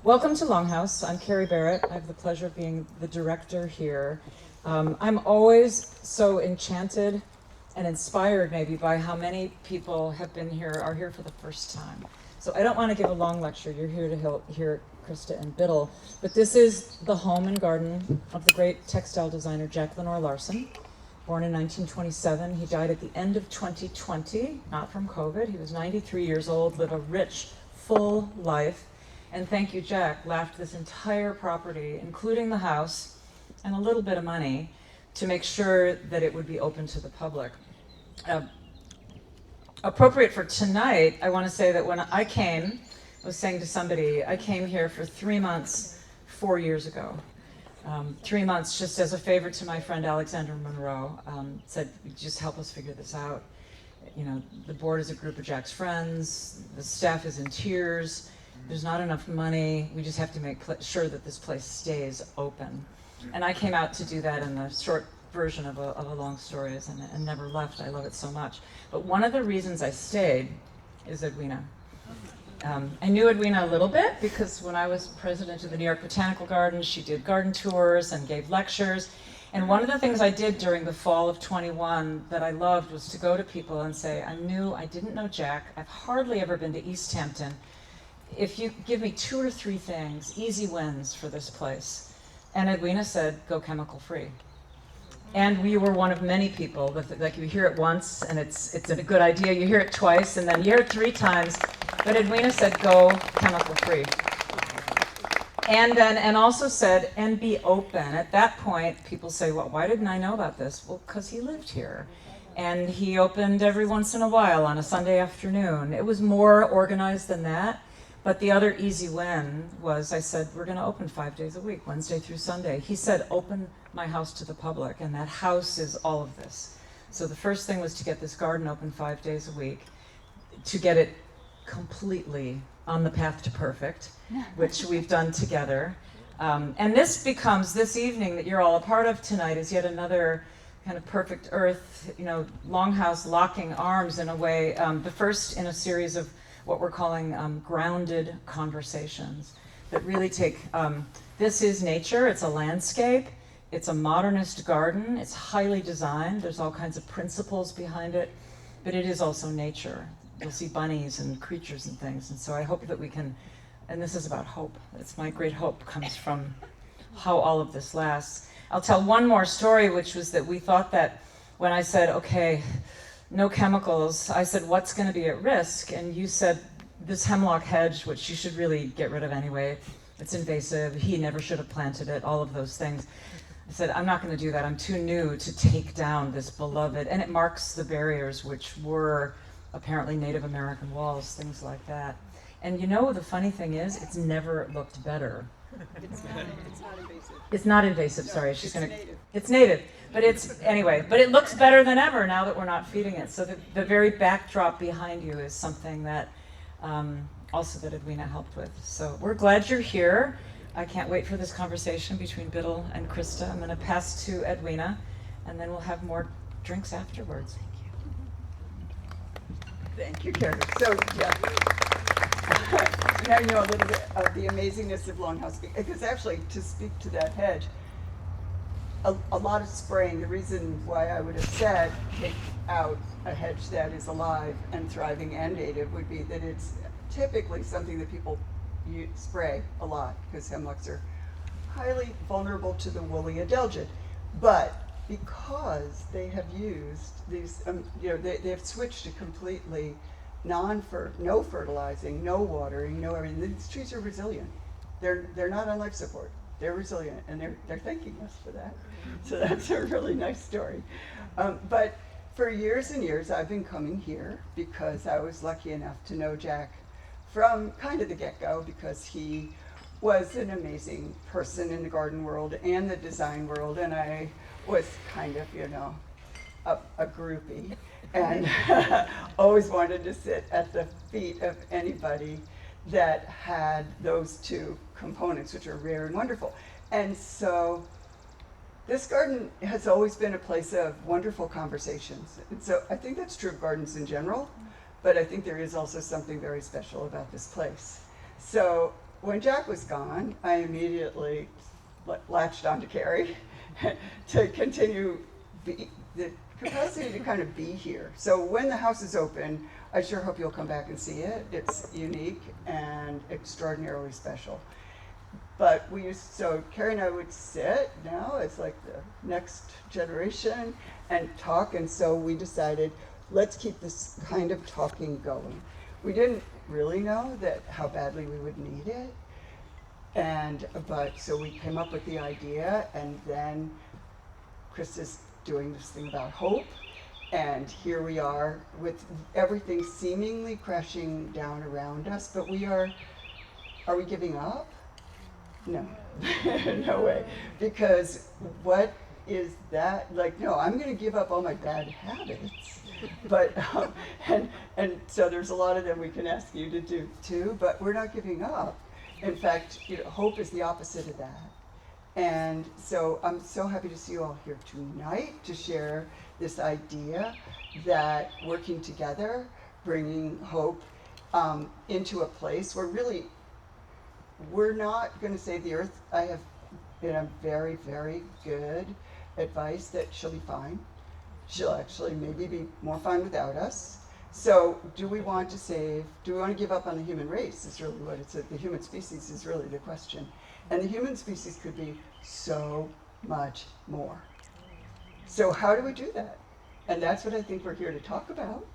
Welcome to Longhouse. I'm Carrie Barrett. I have the pleasure of being the director here. I'm always so enchanted and inspired maybe by how many people are here for the first time. So I don't want to give a long lecture. You're here to hear Krista and Biddle. But this is the home and garden of the great textile designer Jack Lenore Larson, born in 1927. He died at the end of 2020, not from COVID. He was 93 years old, lived a rich, full life. And thank you, Jack, left this entire property, including the house, and a little bit of money, to make sure that it would be open to the public. Appropriate for tonight, I want to say that when I was saying to somebody, I came here for 3 months 4 years ago. 3 months just as a favor to my friend Alexander Monroe, said, just help us figure this out. You know, the board is a group of Jack's friends, the staff is in tears, there's not enough money, we just have to make sure that this place stays open. And I came out to do that in the short version of a long story and never left. I love it so much. But one of the reasons I stayed is Edwina. I knew Edwina a little bit because when I was president of the New York Botanical Gardens, she did garden tours and gave lectures. And one of the things I did during the fall of 21 that I loved was to go to people and say, I didn't know Jack, I've hardly ever been to East Hampton. If you give me 2 or 3 things, easy wins for this place. And Edwina said, go chemical free. And we were one of many people that like you hear it once and it's a good idea, you hear it twice and then you hear it 3 times. But Edwina said, go chemical free. And also said, and be open. At that point, people say, well, why didn't I know about this? Well, because he lived here. And he opened every once in a while on a Sunday afternoon. It was more organized than that. But the other easy win was I said, we're going to open 5 days a week, Wednesday through Sunday. He said, open my house to the public. And that house is all of this. So the first thing was to get this garden open 5 days a week, to get it completely on the path to perfect, which we've done together. And this evening that you're all a part of tonight is yet another kind of perfect earth, Longhouse locking arms in a way, the first in a series of what we're calling grounded conversations that really take, this is nature, it's a landscape, it's a modernist garden, it's highly designed, there's all kinds of principles behind it, but it is also nature. You'll see bunnies and creatures and things, and so I hope that we can, and this is about hope, it's my great hope comes from how all of this lasts. I'll tell one more story, which was that we thought that when I said, okay, no chemicals, I said, what's going to be at risk? And you said, this hemlock hedge, which you should really get rid of anyway. It's invasive. He never should have planted it, all of those things. I said, I'm not going to do that. I'm too new to take down this beloved. And it marks the barriers, which were apparently Native American walls, things like that. And the funny thing is, it's never looked better. It's not invasive. It's not invasive, No, sorry. native. It's native. But but it looks better than ever now that we're not feeding it. So the very backdrop behind you is something that also that Edwina helped with. So we're glad you're here. I can't wait for this conversation between Biddle and Krista. I'm going to pass to Edwina, and then we'll have more drinks afterwards. Thank you, Carrie. So, yeah. Now you know a little bit of the amazingness of Longhouse, because actually, to speak to that hedge, a lot of spraying, the reason why I would have said take out a hedge that is alive and thriving and native would be that it's typically something that people spray a lot, because hemlocks are highly vulnerable to the woolly adelgid. But because they have used these, they have switched to completely no fertilizing, no watering, no everything. These trees are resilient. They're not on life support. They're resilient, and they're thanking us for that. So that's a really nice story. But for years and years, I've been coming here because I was lucky enough to know Jack from kind of the get-go, because he was an amazing person in the garden world and the design world, and I was kind of, a groupie, and always wanted to sit at the feet of anybody that had those 2 components, which are rare and wonderful. And so this garden has always been a place of wonderful conversations. And so I think that's true of gardens in general, but I think there is also something very special about this place. So when Jack was gone, I immediately latched on to Carrie to continue the capacity to kind of be here. So when the house is open, I sure hope you'll come back and see it. It's unique and extraordinarily special. But so Carrie and I would sit now as like the next generation and talk, and so we decided, let's keep this kind of talking going. We didn't really know how badly we would need it, but so we came up with the idea, and then Krista's doing this thing about hope, and here we are with everything seemingly crashing down around us, but are we giving up? No, no way, because what is that, like, no, I'm gonna give up all my bad habits, but, and so there's a lot of them we can ask you to do too, but we're not giving up. In fact, hope is the opposite of that. And so I'm so happy to see you all here tonight to share this idea that working together, bringing hope into a place where really we're not going to save the earth. I have been a very, very good advice that she'll be fine. She'll actually maybe be more fine without us. So do we want to give up on the human race is really what it's, the human species is really the question. And the human species could be so much more. So how do we do that? And that's what I think we're here to talk about.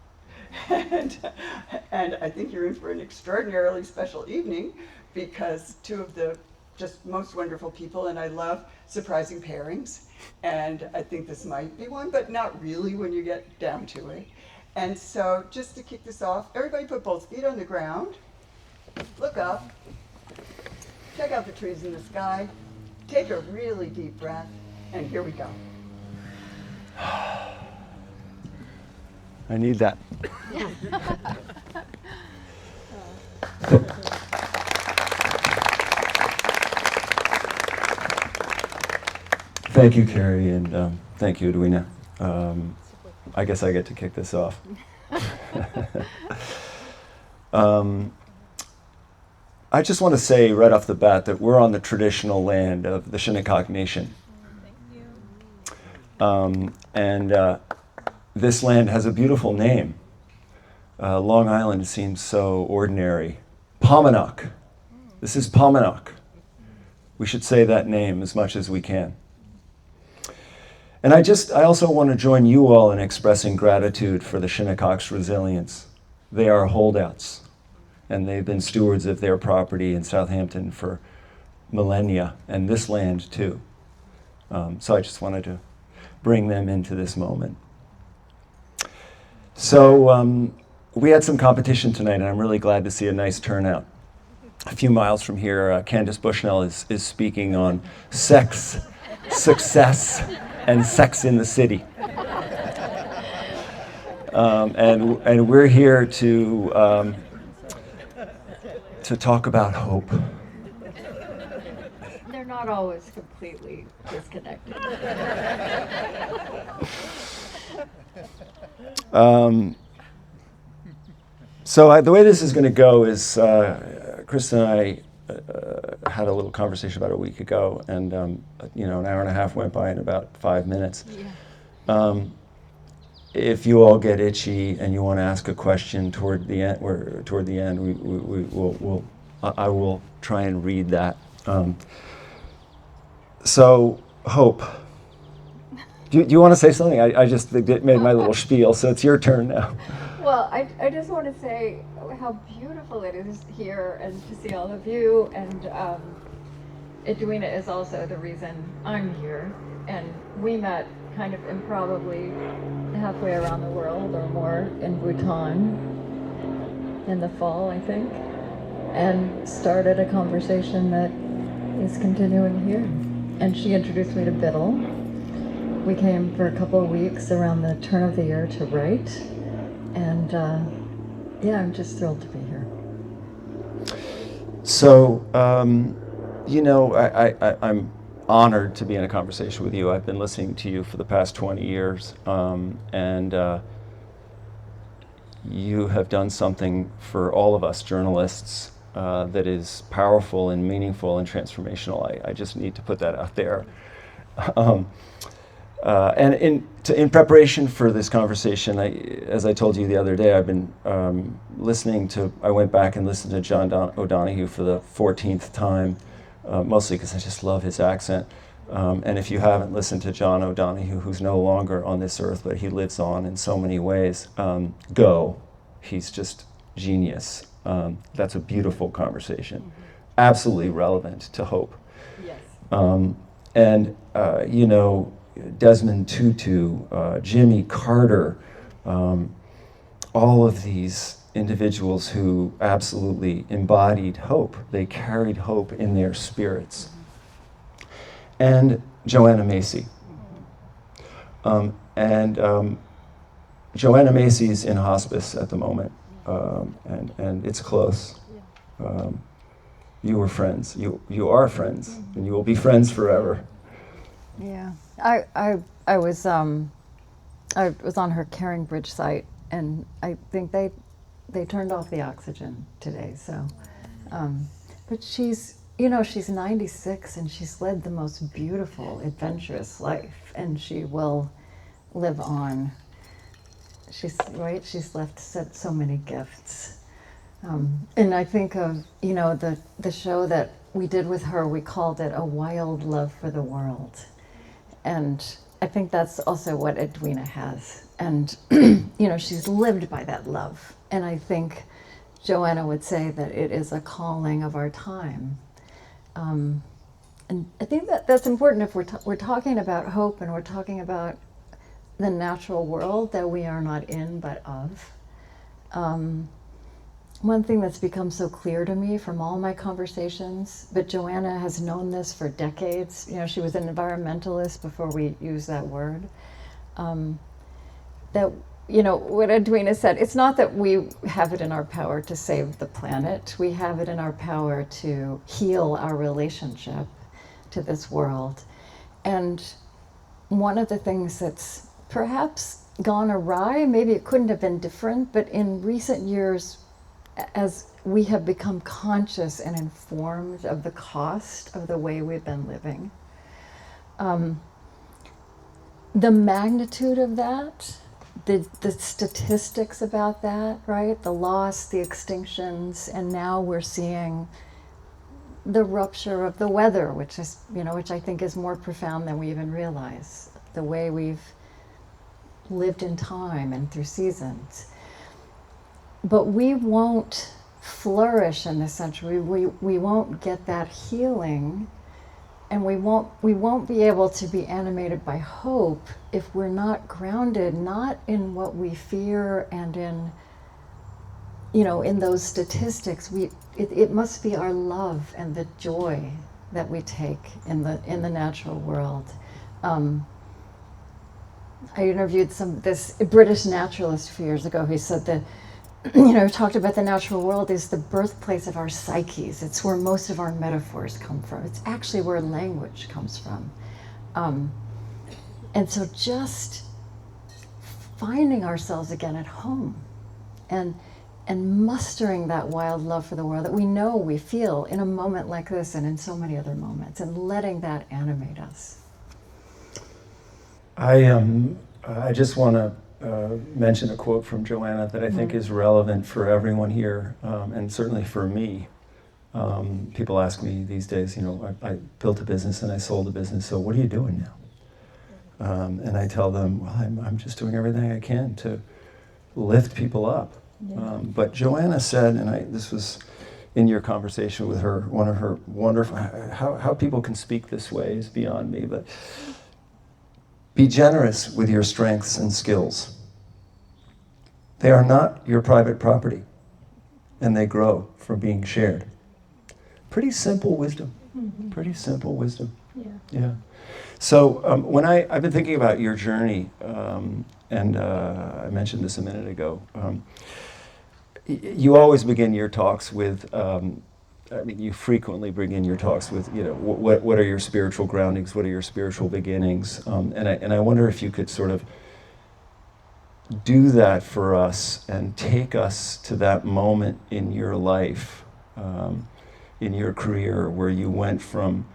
And I think you're in for an extraordinarily special evening, because two of the just most wonderful people, and I love surprising pairings, and I think this might be one, but not really when you get down to it. And so just to kick this off, everybody put both feet on the ground, look up, check out the trees in the sky, take a really deep breath, and here we go. I need that. Thank you, Carrie, and thank you, Edwina. I guess I get to kick this off. I just want to say right off the bat that we're on the traditional land of the Shinnecock Nation. And this land has a beautiful name. Long Island seems so ordinary. Paumanok. This is Paumanok. We should say that name as much as we can. And I also want to join you all in expressing gratitude for the Shinnecock's resilience. They are holdouts, and they've been stewards of their property in Southampton for millennia, and this land too. So I just wanted to bring them into this moment. So we had some competition tonight, and I'm really glad to see a nice turnout. A few miles from here, Candace Bushnell is speaking on sex, success, and sex in the city. And we're here to talk about hope. They're not always completely disconnected. So the way this is going to go is Krista and I had a little conversation about a week ago, and an hour and a half went by in about 5 minutes. Yeah. If you all get itchy and you want to ask a question toward the end, I will try and read that. So hope. Do you want to say something? I just made my little spiel, so it's your turn now. Well, I just want to say how beautiful it is here and to see all of you. And Edwina is also the reason I'm here. And we met kind of improbably halfway around the world or more in Bhutan in the fall, I think, and started a conversation that is continuing here. And she introduced me to Biddle. We came for a couple of weeks around the turn of the year to write. And I'm just thrilled to be here. So, I'm honored to be in a conversation with you. I've been listening to you for the past 20 years, and you have done something for all of us journalists that is powerful and meaningful and transformational. I just need to put that out there. And in preparation for this conversation, as I told you the other day, I've been I went back and listened to John O'Donohue for the 14th time, mostly because I just love his accent. And if you haven't listened to John O'Donohue, who's no longer on this earth, but he lives on in so many ways, go. He's just genius. That's a beautiful conversation, absolutely relevant to hope. Yes. And Desmond Tutu, Jimmy Carter, all of these individuals who absolutely embodied hope. They carried hope in their spirits. And Joanna Macy. Joanna Macy's in hospice at the moment, and it's close. You were friends. You are friends, and you will be friends forever. Yeah, I was on her Caring Bridge site, and I think they turned off the oxygen today. So, but she's 96 and she's led the most beautiful, adventurous life, and she will live on. She's left so many gifts, and I think of the show that we did with her. We called it A Wild Love for the World. And I think that's also what Edwina has. And, she's lived by that love. And I think Joanna would say that it is a calling of our time. And I think that's important if we're talking about hope and we're talking about the natural world that we are not in but of. One thing that's become so clear to me from all my conversations, but Joanna has known this for decades. She was an environmentalist before we used that word. That, what Edwina said, it's not that we have it in our power to save the planet. We have it in our power to heal our relationship to this world. And one of the things that's perhaps gone awry, maybe it couldn't have been different, but in recent years, as we have become conscious and informed of the cost of the way we've been living, the magnitude of that, the statistics about that, right? The loss, the extinctions, and now we're seeing the rupture of the weather, which I think is more profound than we even realize. The way we've lived in time and through seasons. But we won't flourish in this century. We won't get that healing, and we won't be able to be animated by hope if we're not grounded, not in what we fear and in those statistics. It must be our love and the joy that we take in the natural world. I interviewed this British naturalist a few years ago. He said that talked about the natural world is the birthplace of our psyches. It's where most of our metaphors come from. It's actually where language comes from. And so just finding ourselves again at home and mustering that wild love for the world that we know we feel in a moment like this and in so many other moments, and letting that animate us. I just want to mention a quote from Joanna that I think is relevant for everyone here, and certainly for me. People ask me these days, I built a business and I sold a business, so what are you doing now? And I tell them, well, I'm just doing everything I can to lift people up. Yeah. But Joanna said, and this was in your conversation with her, one of her wonderful, how people can speak this way is beyond me, but be generous with your strengths and skills. They are not your private property, and they grow from being shared. Pretty simple wisdom. Mm-hmm. Pretty simple wisdom. Yeah. So when I've been thinking about your journey, and I mentioned this a minute ago, you always begin your talks with, you frequently begin your talks with, what are your spiritual groundings, what are your spiritual beginnings, and I wonder if you could sort of do that for us and take us to that moment in your life in your career where you went from,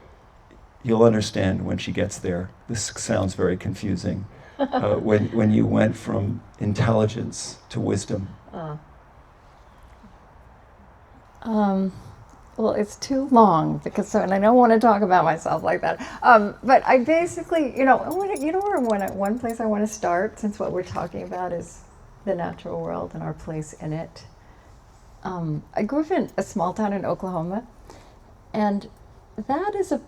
you'll understand when she gets there, this sounds very confusing, when you went from intelligence to wisdom? Well, it's too long because, and I don't want to talk about myself like that. But I basically, one place I want to start, since what we're talking about is the natural world and our place in it. I grew up in a small town in Oklahoma, and that is a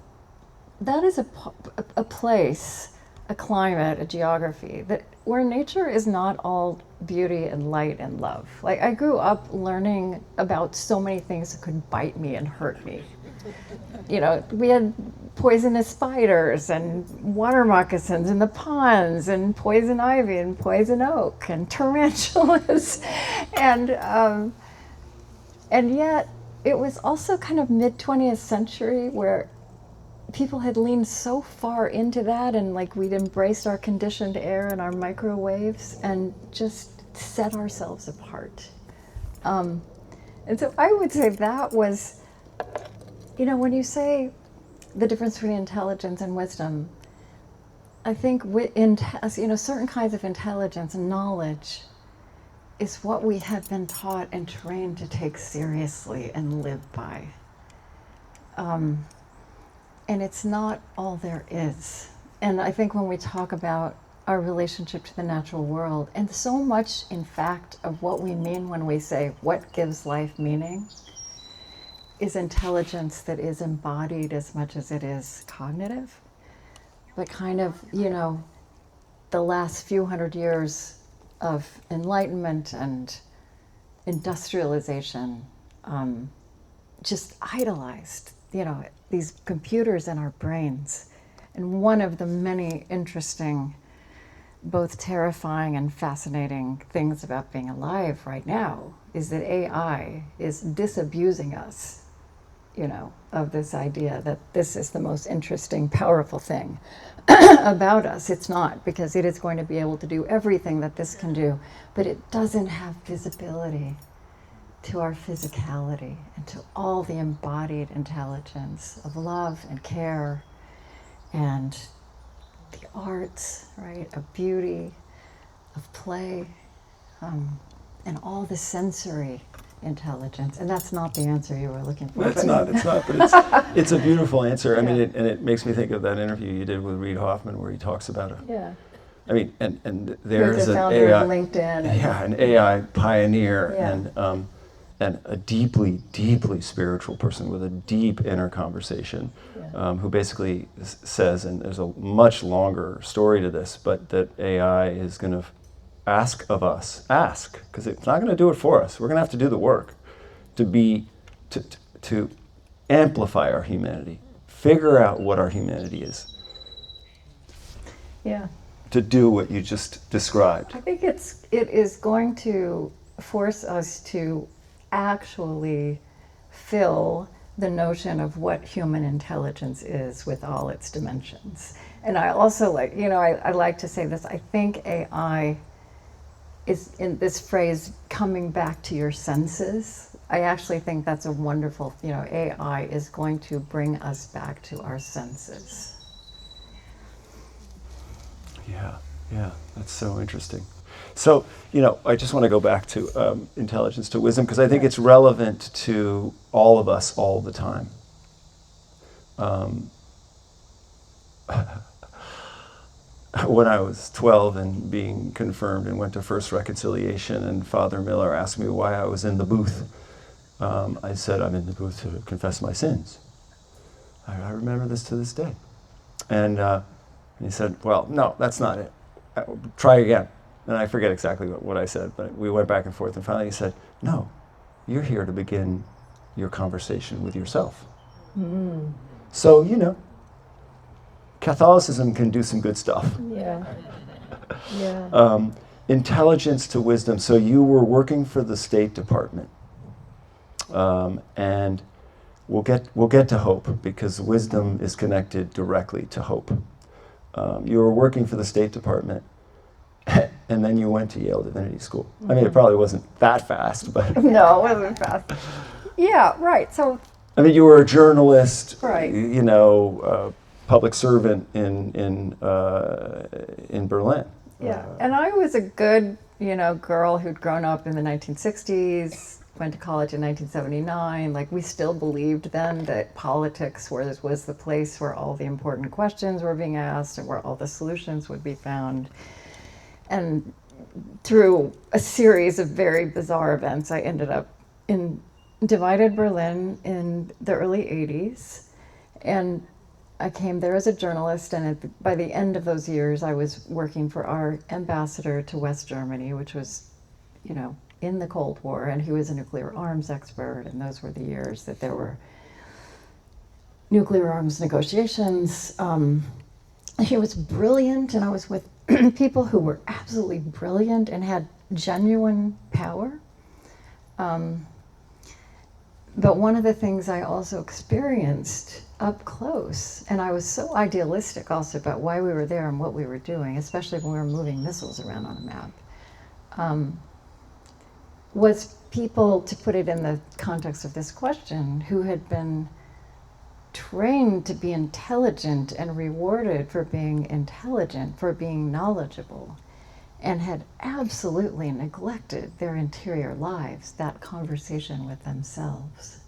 place, a climate, a geography where nature is not all beauty and light and love. Like, I grew up learning about so many things that could bite me and hurt me. We had poisonous spiders and water moccasins in the ponds and poison ivy and poison oak and tarantulas. And yet it was also kind of mid-20th century where people had leaned so far into that, and like we'd embraced our conditioned air and our microwaves and just set ourselves apart. And so I would say that was, when you say the difference between intelligence and wisdom, I think certain kinds of intelligence and knowledge is what we have been taught and trained to take seriously and live by. And it's not all there is. And I think when we talk about our relationship to the natural world, and so much, in fact, of what we mean when we say, what gives life meaning, is intelligence that is embodied as much as it is cognitive. But kind of, the last few hundred years of enlightenment and industrialization just idolized, these computers in our brains. And one of the many interesting, both terrifying and fascinating things about being alive right now is that AI is disabusing us, of this idea that this is the most interesting, powerful thing about us. It's not, because it is going to be able to do everything that this can do, but it doesn't have visibility to our physicality and to all the embodied intelligence of love and care and the arts, right, of beauty, of play, and all the sensory intelligence. And that's not the answer you were looking for. It's not, but it's a beautiful answer. I mean, it makes me think of that interview you did with Reid Hoffman where he talks about I mean, and there's the an founder AI, of LinkedIn. an AI pioneer, Yeah. and a deeply, deeply spiritual person with a deep inner conversation, who basically says, and there's a much longer story to this, but that AI is going to ask of us, because it's not going to do it for us. We're going to have to do the work to amplify our humanity, figure out what our humanity is. Yeah. To do what you just described. I think it is going to force us to actually fill the notion of what human intelligence is with all its dimensions. And I also I like to say this, I think AI is, in this phrase, coming back to your senses. I actually think that's a wonderful, AI is going to bring us back to our senses. Yeah, that's so interesting. So, I just want to go back to intelligence to wisdom, because I think it's relevant to all of us all the time. When I was 12 and being confirmed and went to First Reconciliation, and Father Miller asked me why I was in the booth, I said, I'm in the booth to confess my sins. I remember this to this day. And he said, well, no, that's not it. Try again. And I forget exactly what I said, but we went back and forth, and finally he said, no, you're here to begin your conversation with yourself. Mm. So, Catholicism can do some good stuff. Yeah. Intelligence to wisdom. So you were working for the State Department, and we'll get to hope, because wisdom is connected directly to hope. You were working for the State Department, and then you went to Yale Divinity School. Mm-hmm. I mean, it probably wasn't that fast, but no, it wasn't fast. Yeah, right. So, I mean, you were a journalist, Right. you know, public servant in Berlin. yeah. And I was a good, girl who'd grown up in the 1960s, went to college in 1979. Like, we still believed then that politics was the place where all the important questions were being asked and where all the solutions would be found. And through a series of very bizarre events, I ended up in divided Berlin in the early 80s. And I came there as a journalist, and by the end of those years, I was working for our ambassador to West Germany, which was, in the Cold War, and he was a nuclear arms expert, and those were the years that there were nuclear arms negotiations. He was brilliant, and I was with people who were absolutely brilliant and had genuine power. But one of the things I also experienced up close, and I was so idealistic also about why we were there and what we were doing, especially when we were moving missiles around on a map, was people, to put it in the context of this question, who had been trained to be intelligent and rewarded for being intelligent, for being knowledgeable, and had absolutely neglected their interior lives, that conversation with themselves.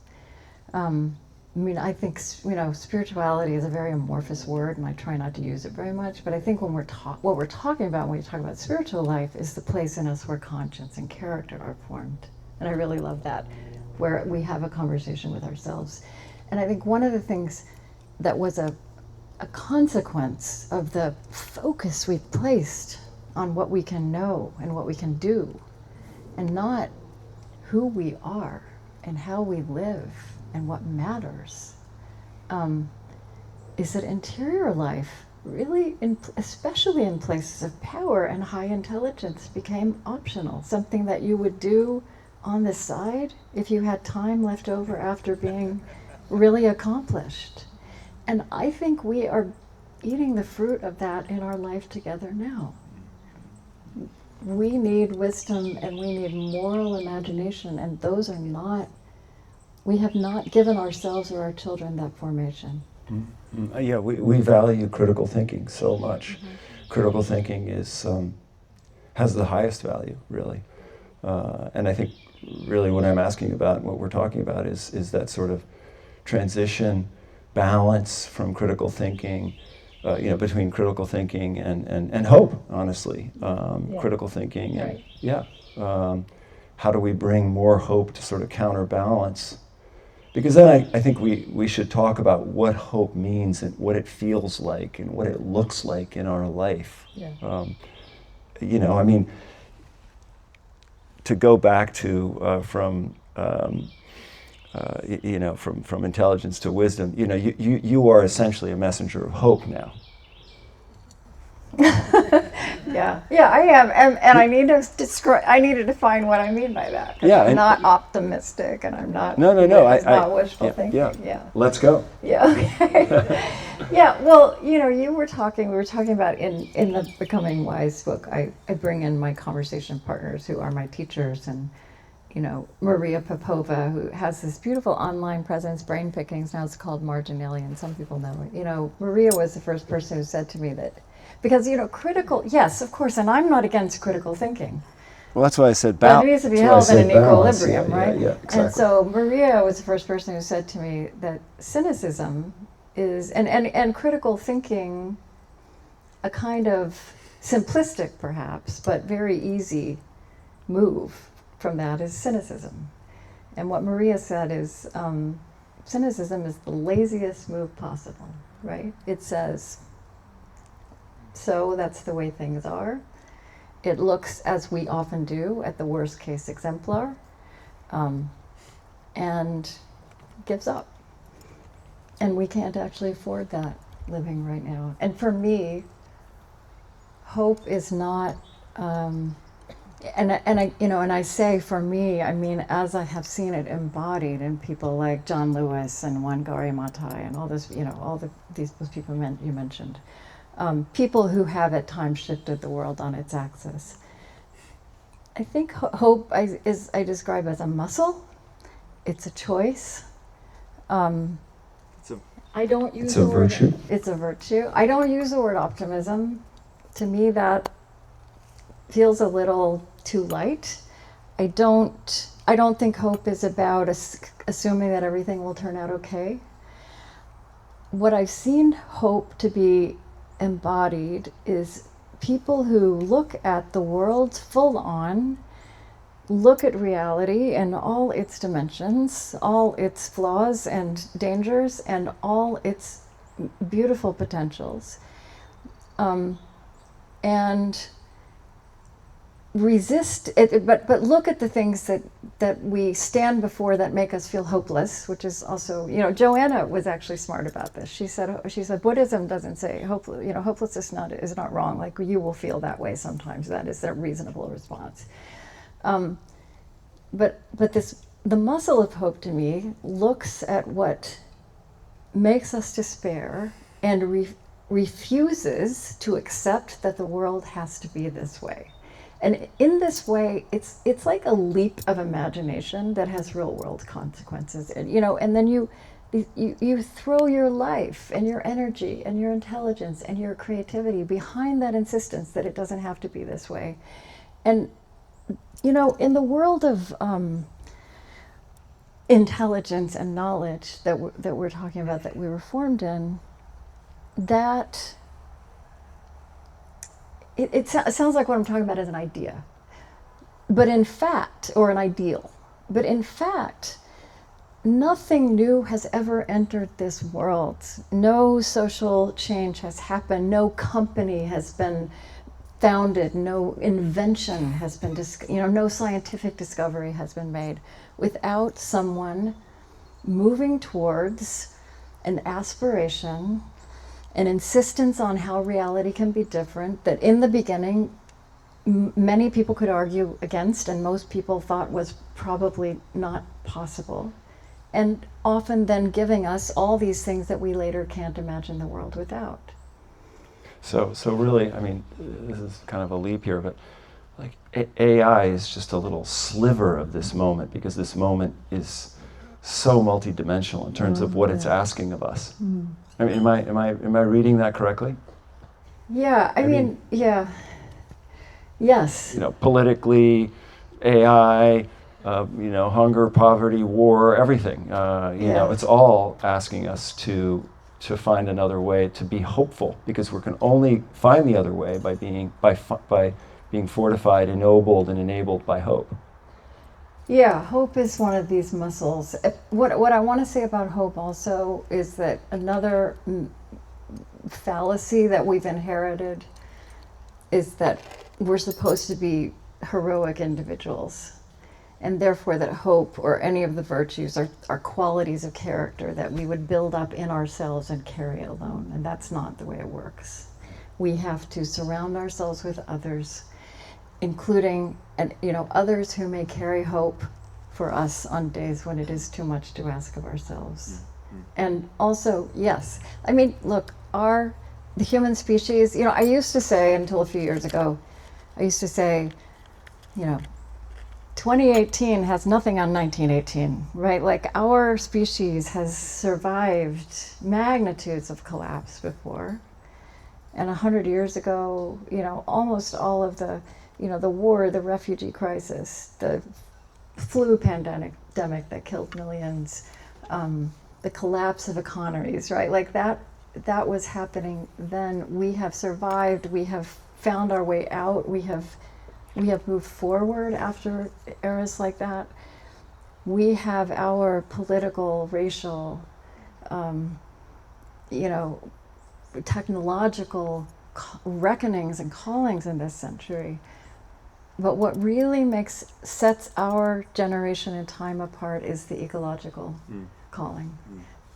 I think, spirituality is a very amorphous word, and I try not to use it very much, but I think when what we're talking about when we talk about spiritual life is the place in us where conscience and character are formed. And I really love that, where we have a conversation with ourselves. And I think one of the things that was a consequence of the focus we've placed on what we can know and what we can do, and not who we are and how we live and what matters, is that interior life really, especially in places of power and high intelligence, became optional, something that you would do on the side if you had time left over after being really accomplished. And I think we are eating the fruit of that in our life together now. We need wisdom and we need moral imagination, and those are not, we have not given ourselves or our children that formation. Mm-hmm. Yeah, we value critical thinking so much. Mm-hmm. Critical thinking has the highest value, really. And I think really what I'm asking about and what we're talking about is that sort of transition, balance from critical thinking, between critical thinking and hope, honestly. Critical thinking and, right. How do we bring more hope to sort of counterbalance? Because then I think we should talk about what hope means and what it feels like and what it looks like in our life. Yeah. To go back to from intelligence to wisdom, you are essentially a messenger of hope now. Yeah, I am, and I need to describe. I need to define what I mean by that. Yeah, I'm not optimistic, and I'm not. No. It's not wishful thinking. Yeah. Let's go. Yeah. Okay. Yeah. Well, we were talking about in the Becoming Wise book. I bring in my conversation partners who are my teachers, and Maria Popova, who has this beautiful online presence, Brain Pickings. Now it's called Marginalia. Some people know it. Maria was the first person who said to me that. Because, critical, yes, of course, and I'm not against critical thinking. Well, that's why I said balance. But it needs to be held in an equilibrium, right? Yeah, exactly. And so Maria was the first person who said to me that cynicism is, and critical thinking, a kind of simplistic perhaps, but very easy move from that is cynicism. And what Maria said is, cynicism is the laziest move possible, right? It says, so that's the way things are. It looks, as we often do, at the worst case exemplar, and gives up. And we can't actually afford that living right now. And for me, hope is not, and I say for me, I mean, as I have seen it embodied in people like John Lewis and Wangari Maathai and all this, those people you mentioned. People who have at times shifted the world on its axis. I think hope I describe as a muscle, it's a choice. It's a, I don't use it's a the word, virtue. it's a virtue. I don't use the word optimism. To me, that feels a little too light. I don't think hope is about assuming that everything will turn out okay. What I've seen hope to be embodied is people who look at the world full on, look at reality in all its dimensions, all its flaws and dangers, and all its beautiful potentials, and resist it, but look at the things that we stand before that make us feel hopeless, which is also, Joanna was actually smart about this. She said Buddhism doesn't say hopelessness is not wrong. Like, you will feel that way sometimes. That is a reasonable response. But the muscle of hope to me looks at what makes us despair and refuses to accept that the world has to be this way. And in this way, it's like a leap of imagination that has real world consequences. And then you throw your life and your energy and your intelligence and your creativity behind that insistence that it doesn't have to be this way. And in the world of intelligence and knowledge that we're talking about, that we were formed in, that it sounds like what I'm talking about is an idea, but in fact, or an ideal, but in fact, nothing new has ever entered this world. No social change has happened. No company has been founded. No invention has been, no scientific discovery has been made without someone moving towards an aspiration, an insistence on how reality can be different, that in the beginning many people could argue against and most people thought was probably not possible, and often then giving us all these things that we later can't imagine the world without. So really, I mean, this is kind of a leap here, but like AI is just a little sliver of this moment, because this moment is so multidimensional in terms of what it's asking of us. I mean, am I reading that correctly? Yeah, I mean, yeah. Yes. Politically, AI, hunger, poverty, war, everything. It's all asking us to find another way, to be hopeful, because we can only find the other way by being fortified, ennobled, and enabled by hope. Yeah, hope is one of these muscles. What I want to say about hope also is that another fallacy that we've inherited is that we're supposed to be heroic individuals, and therefore that hope or any of the virtues are qualities of character that we would build up in ourselves and carry alone, and that's not the way it works. We have to surround ourselves with others, including others who may carry hope for us on days when it is too much to ask of ourselves. And also, yes, I mean, look, the human species, I used to say, until a few years ago, 2018 has nothing on 1918, right? Like, our species has survived magnitudes of collapse before. And 100 years ago, almost all of the war, the refugee crisis, the flu pandemic that killed millions, the collapse of economies, right? Like, that was happening then. We have survived. We have found our way out. We have moved forward after eras like that. We have our political, racial, technological reckonings and callings in this century. But what really sets our generation and time apart is the ecological calling.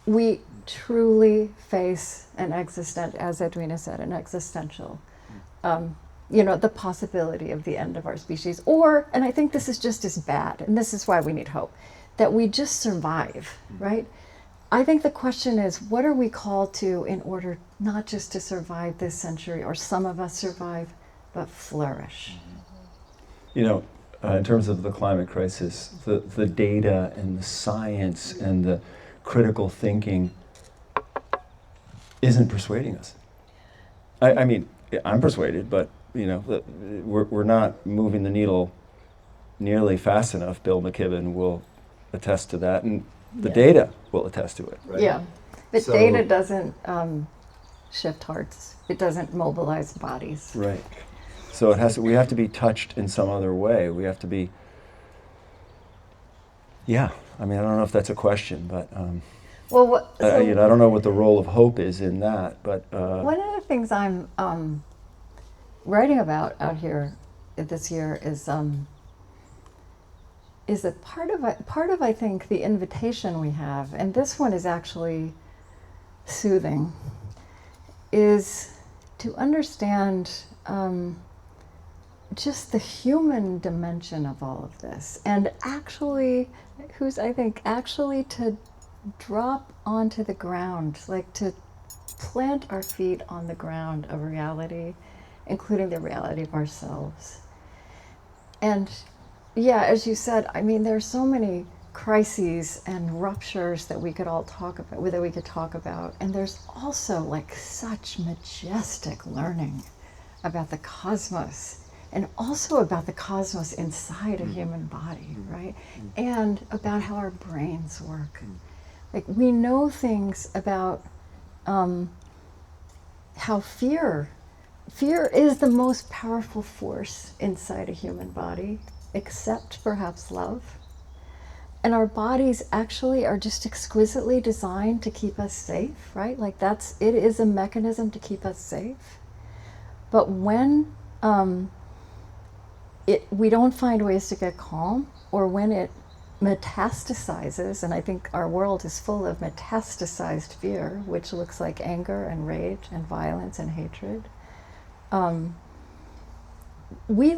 We truly face an existential, as Edwina said, an existential, the possibility of the end of our species. And I think this is just as bad, and this is why we need hope, that we just survive, right? I think the question is, what are we called to in order not just to survive this century, or some of us survive, but flourish? in terms of the climate crisis, the data and the science and the critical thinking isn't persuading us. I mean, I'm persuaded, but we're not moving the needle nearly fast enough. Bill McKibben will attest to that, and the data will attest to it. Right? Yeah, but So- data doesn't shift hearts. It doesn't mobilize bodies. Right. So it has to, we have to be touched in some other way. We have to be. Yeah. I mean, I don't know if that's a question, but Well, I don't know what the role of hope is in that. But one of the things I'm writing about out here this year is that part of I think the invitation we have, and this one is actually soothing, is to understand just the human dimension of all of this, and actually to drop onto the ground, like to plant our feet on the ground of reality, including the reality of ourselves. And yeah, as you said, I mean, there's so many crises and ruptures that we could all talk about, and there's also like such majestic learning about the cosmos, and also about the cosmos inside a human body, right? And about how our brains work. Like, we know things about how fear is the most powerful force inside a human body, except perhaps love. And our bodies actually are just exquisitely designed to keep us safe, right? Like, it is a mechanism to keep us safe. But when we don't find ways to get calm, or when it metastasizes, and I think our world is full of metastasized fear, which looks like anger and rage and violence and hatred, we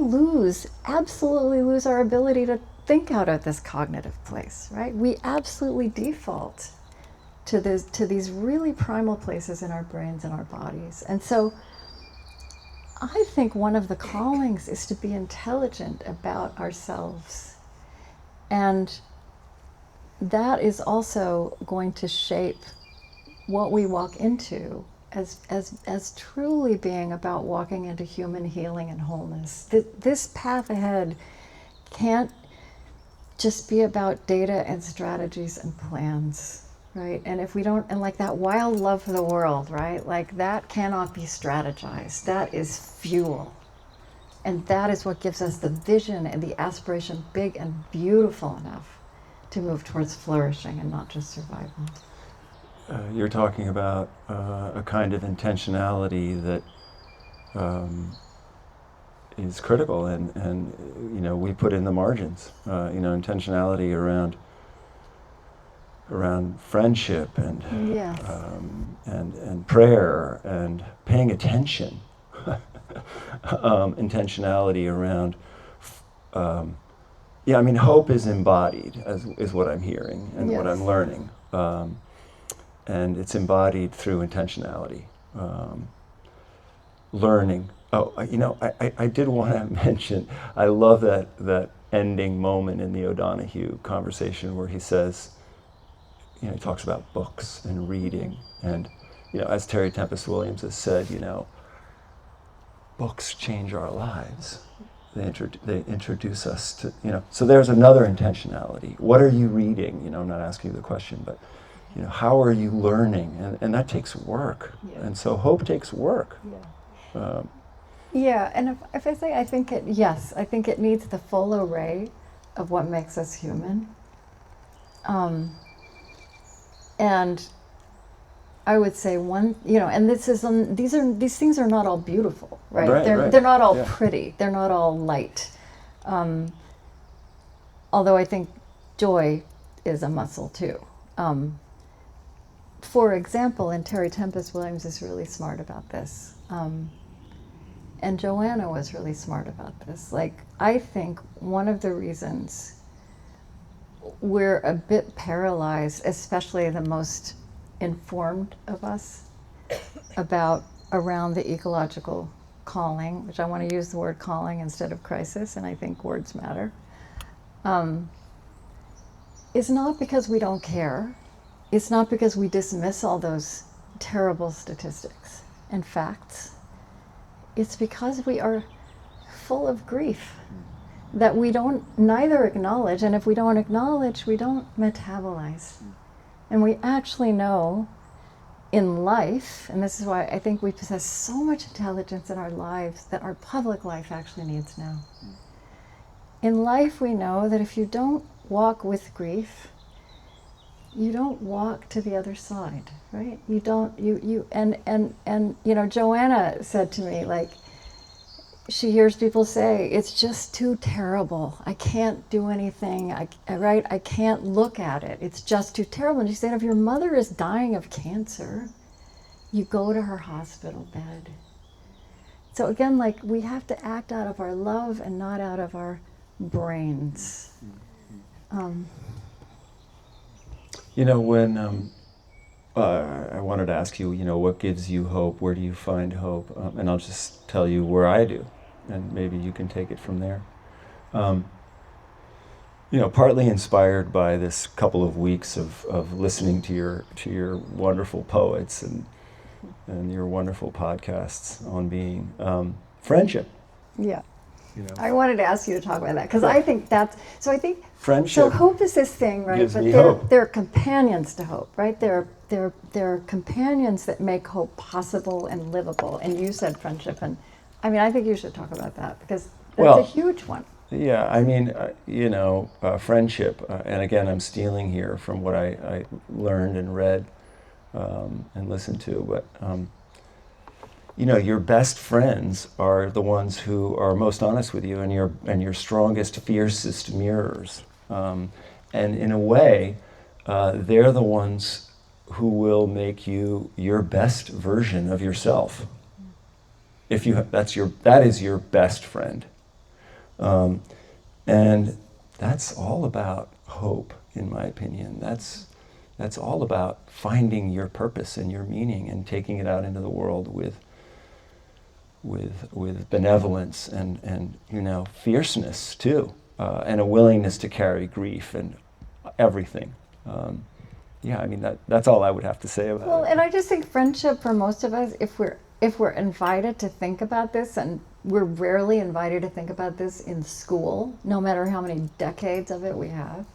absolutely lose our ability to think out of this cognitive place, right? We absolutely default to these really primal places in our brains and our bodies. And so I think one of the callings is to be intelligent about ourselves. And that is also going to shape what we walk into as truly being about walking into human healing and wholeness. This path ahead can't just be about data and strategies and plans, right? And if we don't, and like that wild love for the world, right? Like, that cannot be strategized. That is fuel. And that is what gives us the vision and the aspiration big and beautiful enough to move towards flourishing and not just survival. You're talking about a kind of intentionality that is critical, and we put in the margins. Intentionality around friendship and Yes. and prayer and paying attention. Intentionality around. Hope is embodied, is what I'm hearing and what I'm learning. And it's embodied through intentionality, learning. Oh, I did want to mention, I love that ending moment in the O'Donoghue conversation where he says, he talks about books and reading, and as Terry Tempest Williams has said, books change our lives. They introduce us to, so there's another intentionality. What are you reading? I'm not asking you the question, but how are you learning? And that takes work. Yeah. And so hope takes work. Yeah. Yeah, and if I say, I think it needs the full array of what makes us human. And I would say and these things are not all beautiful, right? They're not all pretty. They're not all light. Although I think joy is a muscle too. For example, and Terry Tempest Williams is really smart about this. And Joanna was really smart about this. Like, I think one of the reasons we're a bit paralyzed, especially the most informed of us, around the ecological calling, which I want to use the word calling instead of crisis, and I think words matter, is not because we don't care. It's not because we dismiss all those terrible statistics and facts. It's because we are full of grief that we don't neither acknowledge, and if we don't acknowledge, we don't metabolize. And we actually know in life, and this is why I think we possess so much intelligence in our lives that our public life actually needs now. In life, we know that if you don't walk with grief, you don't walk to the other side, right? You don't, and you know, Joanna said to me, like, she hears people say, it's just too terrible. I can't do anything, right? I can't look at it. It's just too terrible. And she said, if your mother is dying of cancer, you go to her hospital bed. So again, like, we have to act out of our love and not out of our brains. You know, when I wanted to ask you, you know, what gives you hope? Where do you find hope? And I'll just tell you where I do, and maybe you can take it from there. You know, partly inspired by this couple of weeks of listening to your wonderful poets and your wonderful podcasts on being friendship. Yeah. You know, I wanted to ask you to talk about that because I think that's, so I think, friendship. so hope is this thing, right? Gives But me hope. they're companions to hope, right? They're companions that make hope possible and livable. And you said friendship, and I mean, I think you should talk about that because that's Well, a huge one. Yeah, I mean, you know, friendship, and again, I'm stealing here from what I learned and read and listened to, but you know, your best friends are the ones who are most honest with you, and your strongest, fiercest mirrors. And in a way, they're the ones who will make you your best version of yourself. If you that is your best friend. And that's all about hope, in my opinion. That's all about finding your purpose and your meaning and taking it out into the world with benevolence and you know, fierceness too, and a willingness to carry grief and everything. Yeah, I mean, that's all I would have to say about Well, it. and I just think friendship for most of us, if we're invited to think about this, and we're rarely invited to think about this in school, no matter how many decades of it we have,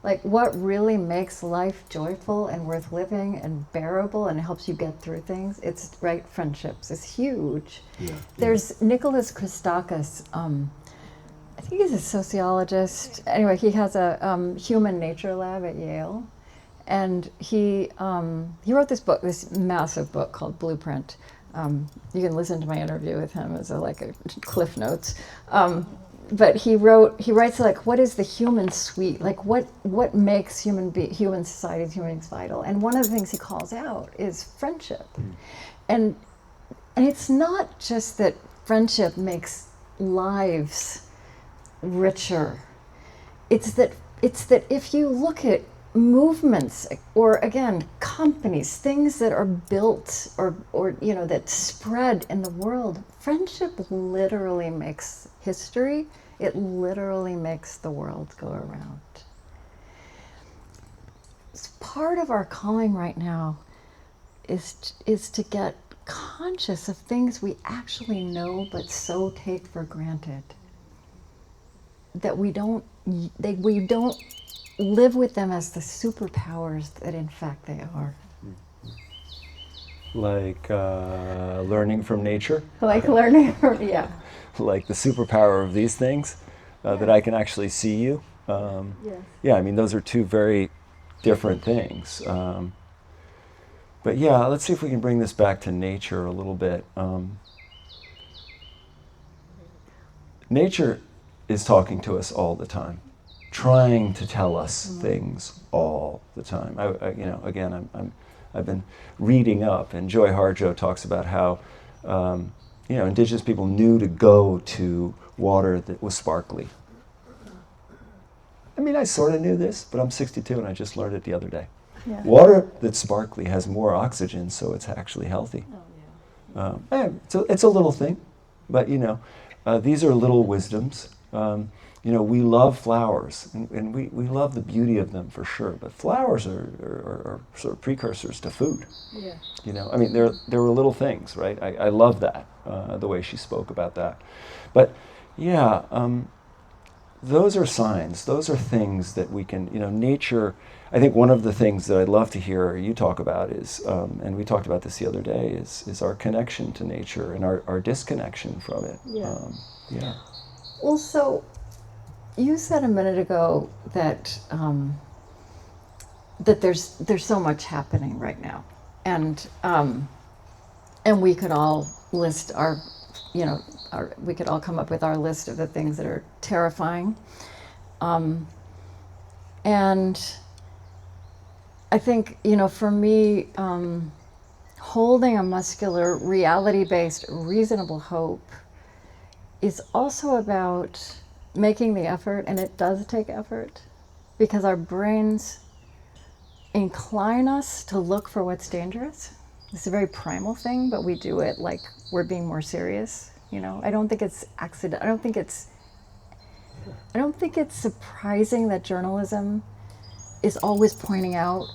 like, what really makes life joyful and worth living and bearable and helps you get through things, it's, right, friendships is huge. Yeah. There's Nicholas Christakis, I think he's a sociologist. Anyway, he has a human nature lab at Yale. And he wrote this book, this massive book called Blueprint. You can listen to my interview with him as a cliff notes. But he writes, like, what is the human suite? Like, what makes human societies, human beings vital? And one of the things he calls out is friendship. And it's not just that friendship makes lives richer. It's that if you look at movements, or again, companies, things that are built or you know, that spread in the world, friendship literally makes history. It literally makes the world go around. It's part of our calling right now is to get conscious of things we actually know but so take for granted that we don't live with them as the superpowers that in fact they are. Like learning from nature. Like learning, yeah. Like the superpower of these things, that I can actually see you. Yes. Yeah, I mean, those are two very different things. But yeah, let's see if we can bring this back to nature a little bit. Nature is talking to us all the time, trying to tell us things all the time. You know, again, I've been reading up, and Joy Harjo talks about how you know, indigenous people knew to go to water that was sparkly. I mean, I sort of knew this, but I'm 62 and I just learned it the other day. Yeah. Water that's sparkly has more oxygen, so it's actually healthy. Oh, yeah. So it's a little thing, But these are little wisdoms. We love flowers, and we love the beauty of them for sure. But flowers are sort of precursors to food. Yeah. I mean, there were little things, right? I love that, the way she spoke about that. But yeah, those are signs. Those are things that we can, nature. I think one of the things that I'd love to hear you talk about is, and we talked about this the other day, is our connection to nature and our disconnection from it. Yeah. Yeah. Well, so you said a minute ago that that there's so much happening right now, and we could all list we could all come up with our list of the things that are terrifying, and I think for me, holding a muscular, reality-based, reasonable hope is also about making the effort, and it does take effort, because our brains incline us to look for what's dangerous. It's a very primal thing, but we do it like we're being more serious. I don't think it's accident. I don't think it's surprising that journalism is always pointing out,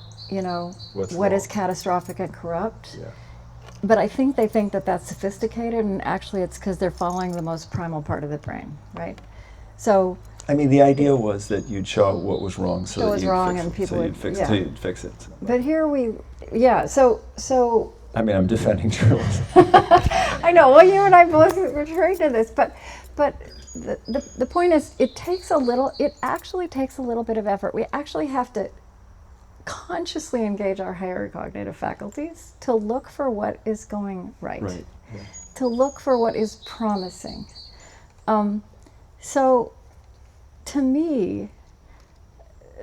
what is catastrophic and corrupt. Yeah. But I think they think that that's sophisticated, and actually it's because they're following the most primal part of the brain, right? So I mean, the idea was that you'd show what was wrong, so that you'd fix it. But here so I mean, I'm defending journalism. I know. Well, you and I both were trained in this, but the point is, it actually takes a little bit of effort. We actually have to consciously engage our higher cognitive faculties to look for what is going right. Right. Yeah. To look for what is promising. So, to me,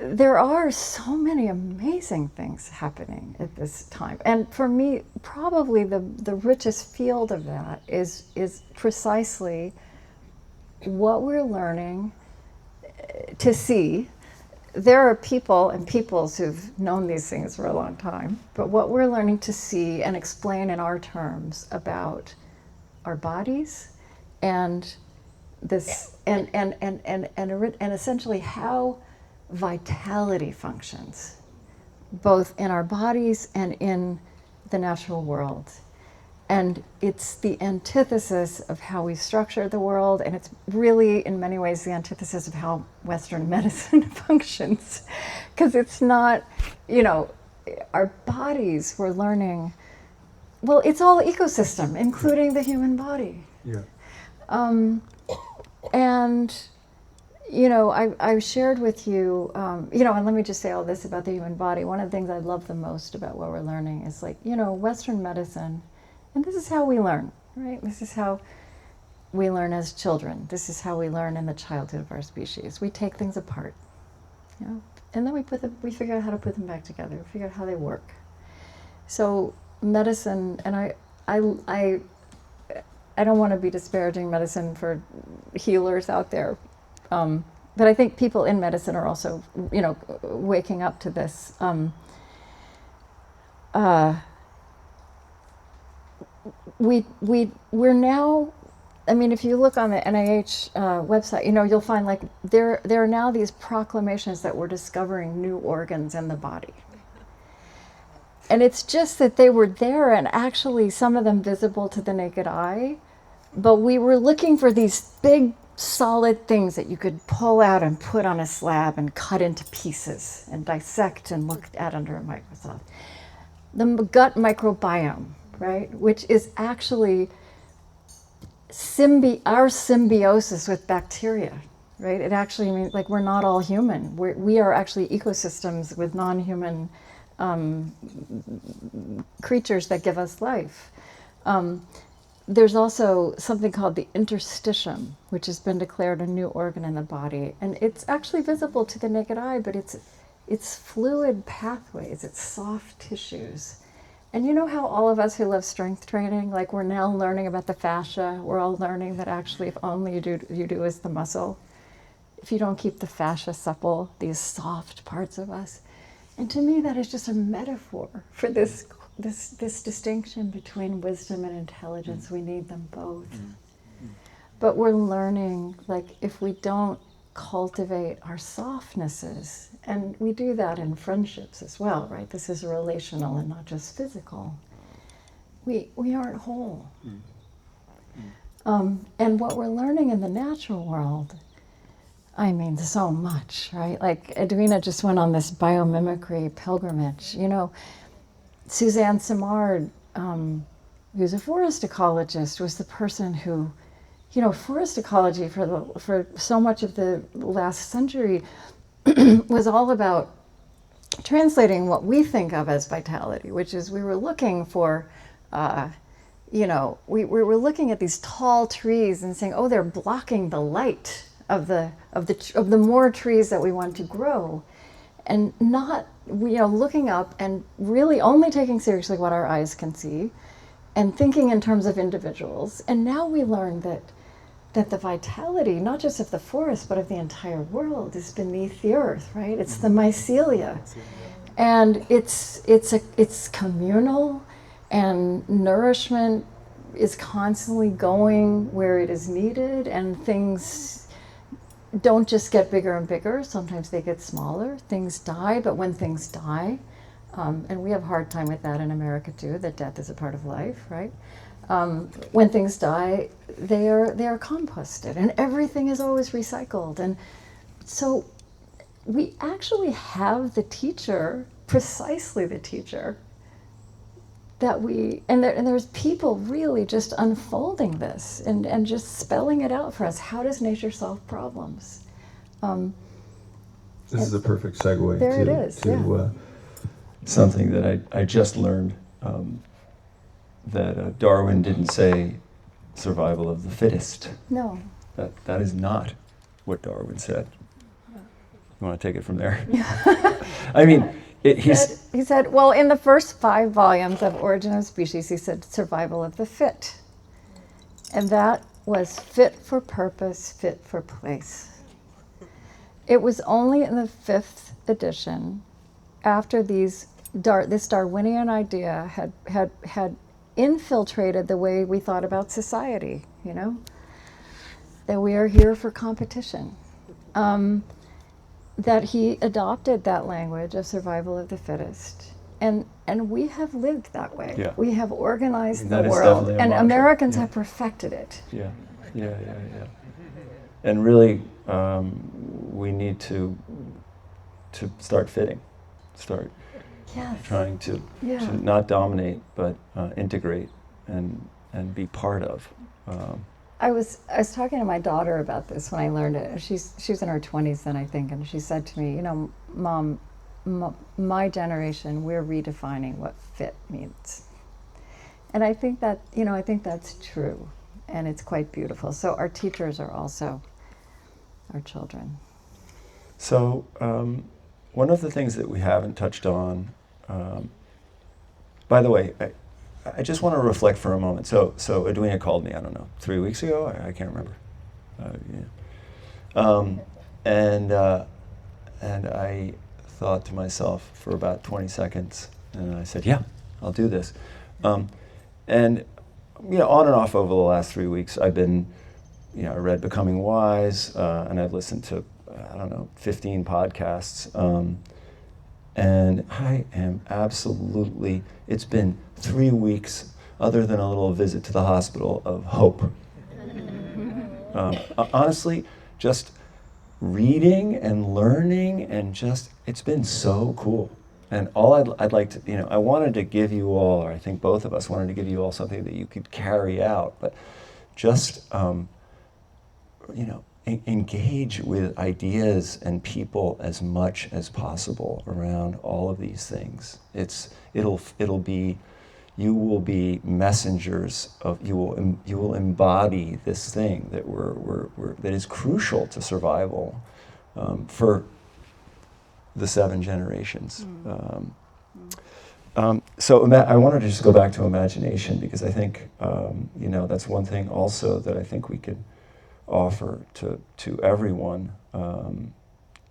there are so many amazing things happening at this time. And for me, probably the richest field of that is precisely what we're learning to see. There are people and peoples who've known these things for a long time, but what we're learning to see and explain in our terms about our bodies and this and essentially how vitality functions both in our bodies and in the natural world. And it's the antithesis of how we structure the world, and it's really in many ways the antithesis of how Western medicine functions, because it's not, our bodies, we're learning, well, it's all ecosystem, including the human body. Yeah. And I've shared with you, and let me just say all this about the human body. One of the things I love the most about what we're learning is Western medicine, and this is how we learn, right? This is how we learn as children. This is how we learn in the childhood of our species. We take things apart, and then we figure out how to put them back together, figure out how they work. So medicine, and I don't want to be disparaging medicine for healers out there, but I think people in medicine are also, waking up to this. We're now, I mean, if you look on the NIH website, you'll find there are now these proclamations that we're discovering new organs in the body. And it's just that they were there, and actually some of them visible to the naked eye, but we were looking for these big solid things that you could pull out and put on a slab and cut into pieces and dissect and look at under a microscope. The gut microbiome, right, which is actually our symbiosis with bacteria, right? It actually means we're not all human. We are actually ecosystems with non-human creatures that give us life. There's also something called the interstitium, which has been declared a new organ in the body. And it's actually visible to the naked eye, but it's fluid pathways, it's soft tissues. And you know how all of us who love strength training, we're now learning about the fascia, we're all learning that actually if only you do is the muscle, if you don't keep the fascia supple, these soft parts of us. And to me, that is just a metaphor for this distinction between wisdom and intelligence. We need them both. But we're learning, like, if we don't cultivate our softnesses, and we do that in friendships as well, right? This is relational and not just physical. We aren't whole. And what we're learning in the natural world, I mean, so much, right? Like, Edwina just went on this biomimicry pilgrimage. You know, Suzanne Simard, who's a forest ecologist, was the person who, you know, forest ecology for so much of the last century was all about translating what we think of as vitality, which is we were looking for, you know, we were looking at these tall trees and saying, oh, they're blocking the light of the more trees that we want to grow, and not, you know, looking up and really only taking seriously what our eyes can see, and thinking in terms of individuals. And now we learn that the vitality, not just of the forest, but of the entire world, is beneath the earth, right? It's the mycelia. And it's communal, and nourishment is constantly going where it is needed, and things don't just get bigger and bigger, sometimes they get smaller. Things die, but when things die, and we have a hard time with that in America too, that death is a part of life, right? When things die, they are composted, and everything is always recycled. And so we actually have the teacher, precisely the teacher, that there's people really just unfolding this and just spelling it out for us. How does nature solve problems? This is a perfect segue there it is, yeah. Something that I just learned, that Darwin didn't say survival of the fittest. No. That is not what Darwin said. You want to take it from there? I mean, he said, well, in the first 5 volumes of Origin of Species, he said survival of the fit. And that was fit for purpose, fit for place. It was only in the 5th edition, after this Darwinian idea had infiltrated the way we thought about society, you know, that we are here for competition, that he adopted that language of survival of the fittest. And we have lived that way. Yeah. We have organized That the is world, definitely a and mantra. Americans Yeah. have perfected it. Yeah. And really, we need to start fitting, start Yes. trying to Yeah. not dominate, but integrate and be part of. I was talking to my daughter about this when I learned it. She's in her 20s then, I think, and she said to me, you know, Mom, my generation, we're redefining what fit means. And I think that, you know, I think that's true, and it's quite beautiful. So our teachers are also our children. So one of the things that we haven't touched on, by the way, I just want to reflect for a moment. So Edwina called me, I don't know, 3 weeks ago? I can't remember. And I thought to myself for about 20 seconds, and I said, yeah, I'll do this. And, you know, on and off over the last 3 weeks, I've been, you know, I read Becoming Wise, and I've listened to, 15 podcasts. And I am absolutely, it's been 3 weeks, other than a little visit to the hospital, of hope. Honestly, just reading and learning and just, it's been so cool. And all I'd like to, you know, I wanted to give you all, or I think both of us wanted to give you all something that you could carry out, but just, you know, engage with ideas and people as much as possible around all of these things. It'll be, you will be messengers of, you will embody this thing that that is crucial to survival for the 7 generations. So I wanted to just go back to imagination, because I think you know, that's one thing also that I think we could offer to everyone,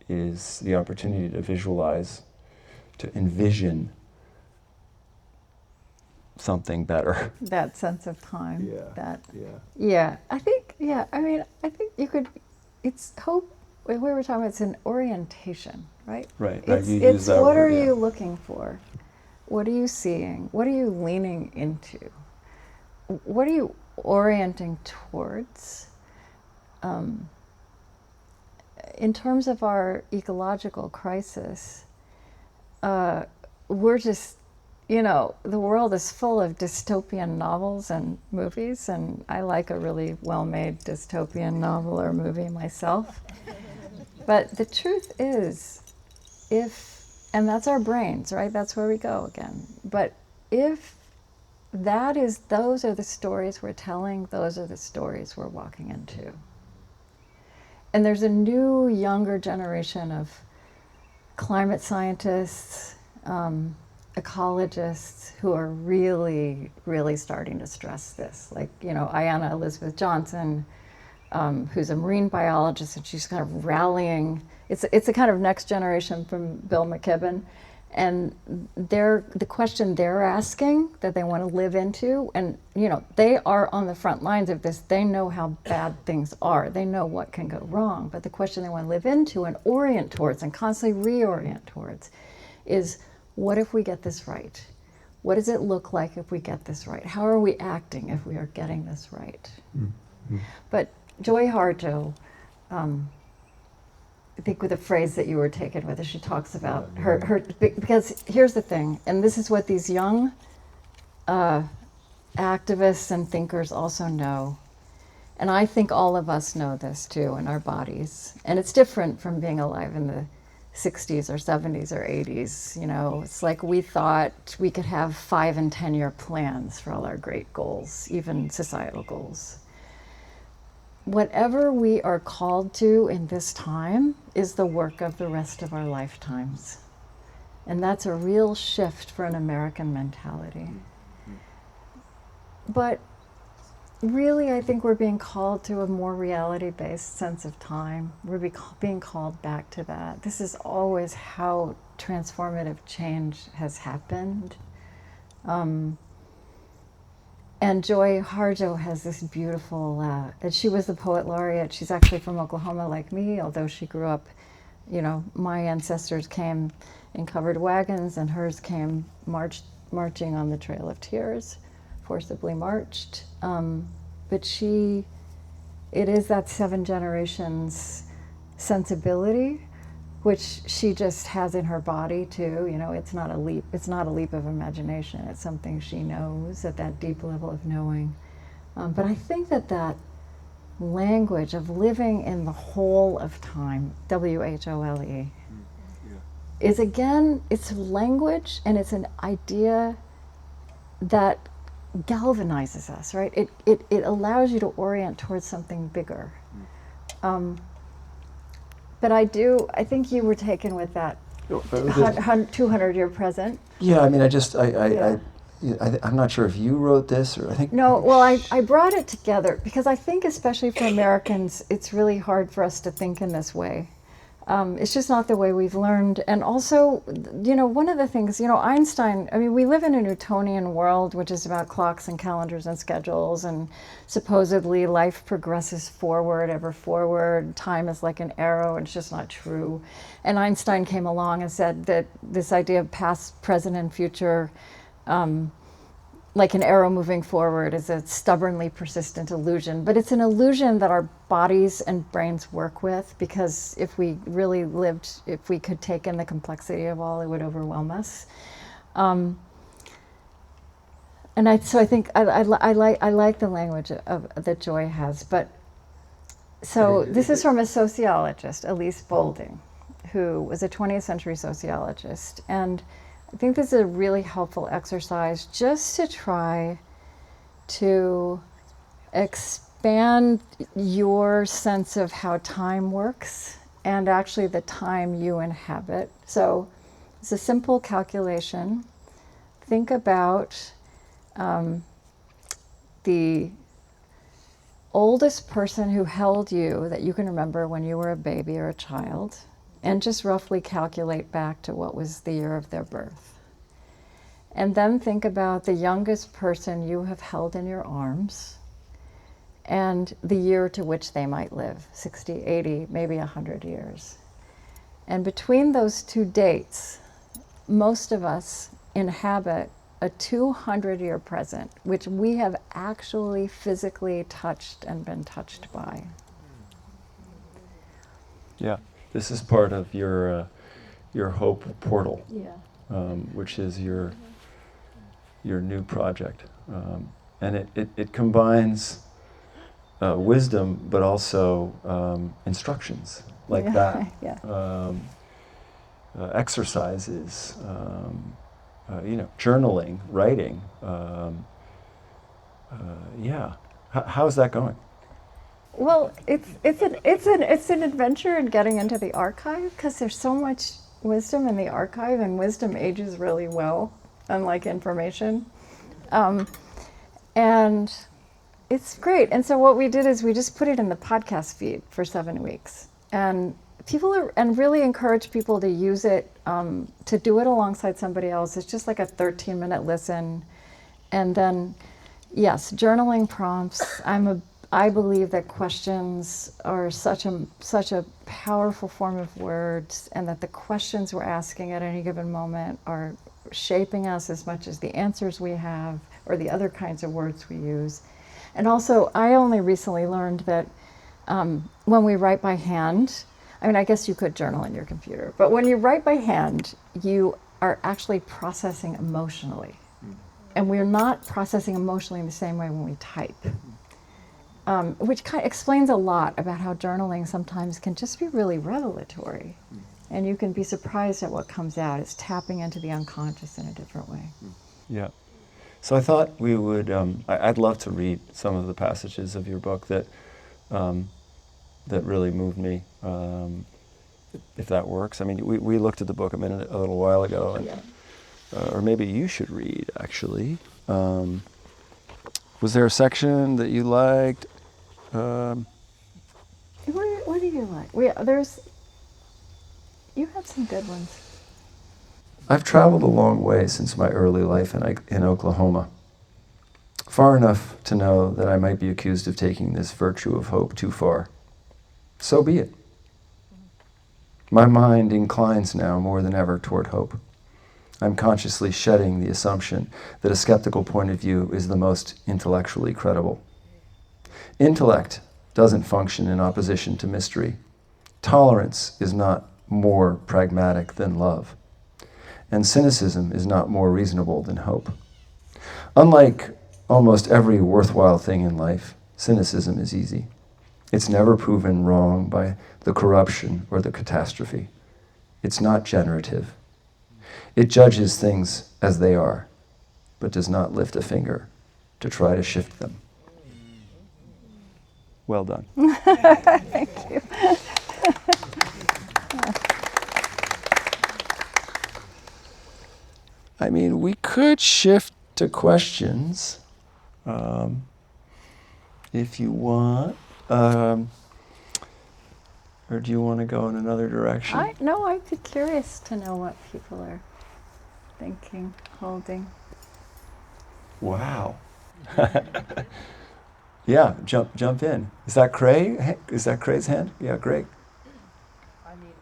is the opportunity to visualize, to envision something better. That sense of time. Yeah. Yeah. I think yeah, I mean, I think you could, it's hope, we were talking about, it's an orientation, right? Right. It's, You use it's that what word, are yeah. you looking for? What are you seeing? What are you leaning into? What are you orienting towards? In terms of our ecological crisis, we're just, you know, the world is full of dystopian novels and movies, and I like a really well-made dystopian novel or movie myself. But the truth is, and that's our brains, right? That's where we go again. But if those are the stories we're telling, those are the stories we're walking into. And there's a new, younger generation of climate scientists, ecologists who are really, really starting to stress this. Like, you know, Ayanna Elizabeth Johnson, who's a marine biologist, and she's kind of rallying. It's a kind of next generation from Bill McKibben. And the question they're asking that they want to live into, and you know, they are on the front lines of this. They know how bad things are. They know what can go wrong. But the question they want to live into and orient towards and constantly reorient towards is, what if we get this right? What does it look like if we get this right? How are we acting if we are getting this right? Mm-hmm. But Joy Harjo, I think with the phrase that you were taken with, as she talks about her, because here's the thing, and this is what these young activists and thinkers also know, and I think all of us know this too in our bodies, and it's different from being alive in the 60s or 70s or 80s. You know, it's like we thought we could have 5 and 10 year plans for all our great goals, even societal goals. Whatever we are called to in this time is the work of the rest of our lifetimes. And that's a real shift for an American mentality. But really, I think we're being called to a more reality-based sense of time. We're being called back to that. This is always how transformative change has happened. And Joy Harjo has this beautiful, and she was the poet laureate. She's actually from Oklahoma like me, although she grew up, you know, my ancestors came in covered wagons and hers came marching on the Trail of Tears, forcibly marched. But it is that 7 generations sensibility, which she just has in her body too. You know, it's not a leap of imagination. It's something she knows at that deep level of knowing. But I think that language of living in the whole of time, WHOLE, is again, it's language and it's an idea that galvanizes us, right? It allows you to orient towards something bigger. But I think you were taken with that 200-year present. Yeah, I mean, I'm not sure if you wrote this or I think. No, well, I brought it together because I think, especially for Americans, it's really hard for us to think in this way. It's just not the way we've learned. And also, you know, one of the things, you know, Einstein, I mean, we live in a Newtonian world, which is about clocks and calendars and schedules, and supposedly life progresses forward, ever forward. Time is like an arrow, and it's just not true. And Einstein came along and said that this idea of past, present, and future, like an arrow moving forward, is a stubbornly persistent illusion. But it's an illusion that our bodies and brains work with, because if we really lived, if we could take in the complexity of all, it would overwhelm us. So I think I like the language that Joy has. But so this is from a sociologist, Elise Boulding, who was a 20th century sociologist. And I think this is a really helpful exercise just to try to expand your sense of how time works and actually the time you inhabit. So it's a simple calculation. Think about the oldest person who held you that you can remember when you were a baby or a child, and just roughly calculate back to what was the year of their birth. And then think about the youngest person you have held in your arms, and the year to which they might live, 60, 80, maybe 100 years. And between those two dates, most of us inhabit a 200-year present, which we have actually physically touched and been touched by. Yeah, this is part of your hope portal, Yeah. which is your new project, and it combines wisdom, but also instructions like that, Yeah. exercises, journaling, writing. Yeah, how's that going? Well, it's an adventure in getting into the archive, because there's so much wisdom in the archive, and wisdom ages really well, unlike information. And it's great. And so what we did is we just put it in the podcast feed for 7 weeks, and really encourage people to use it, to do it alongside somebody else. It's just like a 13-minute listen, and then yes, journaling prompts. I believe that questions are such a powerful form of words, and that the questions we're asking at any given moment are shaping us as much as the answers we have or the other kinds of words we use. And also, I only recently learned that when we write by hand, I mean, I guess you could journal in your computer, but when you write by hand, you are actually processing emotionally. And we're not processing emotionally in the same way when we type. Which kind of explains a lot about how journaling sometimes can just be really revelatory. And you can be surprised at what comes out. It's tapping into the unconscious in a different way. Yeah. So I thought we would, I'd love to read some of the passages of your book that really moved me, if that works. I mean, we looked at the book a little while ago, and, or maybe you should read, actually. Was there a section that you liked? What do you like? You had some good ones. I've traveled a long way since my early life in Oklahoma. Far enough to know that I might be accused of taking this virtue of hope too far. So be it. My mind inclines now more than ever toward hope. I'm consciously shedding the assumption that a skeptical point of view is the most intellectually credible. Intellect doesn't function in opposition to mystery. Tolerance is not more pragmatic than love. And cynicism is not more reasonable than hope. Unlike almost every worthwhile thing in life, cynicism is easy. It's never proven wrong by the corruption or the catastrophe. It's not generative. It judges things as they are, but does not lift a finger to try to shift them. Well done. Thank you. I mean, we could shift to questions, if you want. Or do you want to go in another direction? I'd be curious to know what people are thinking, holding. Wow. Yeah, jump in. Is that Craig? Is that Craig's hand? Yeah, Craig. I mean,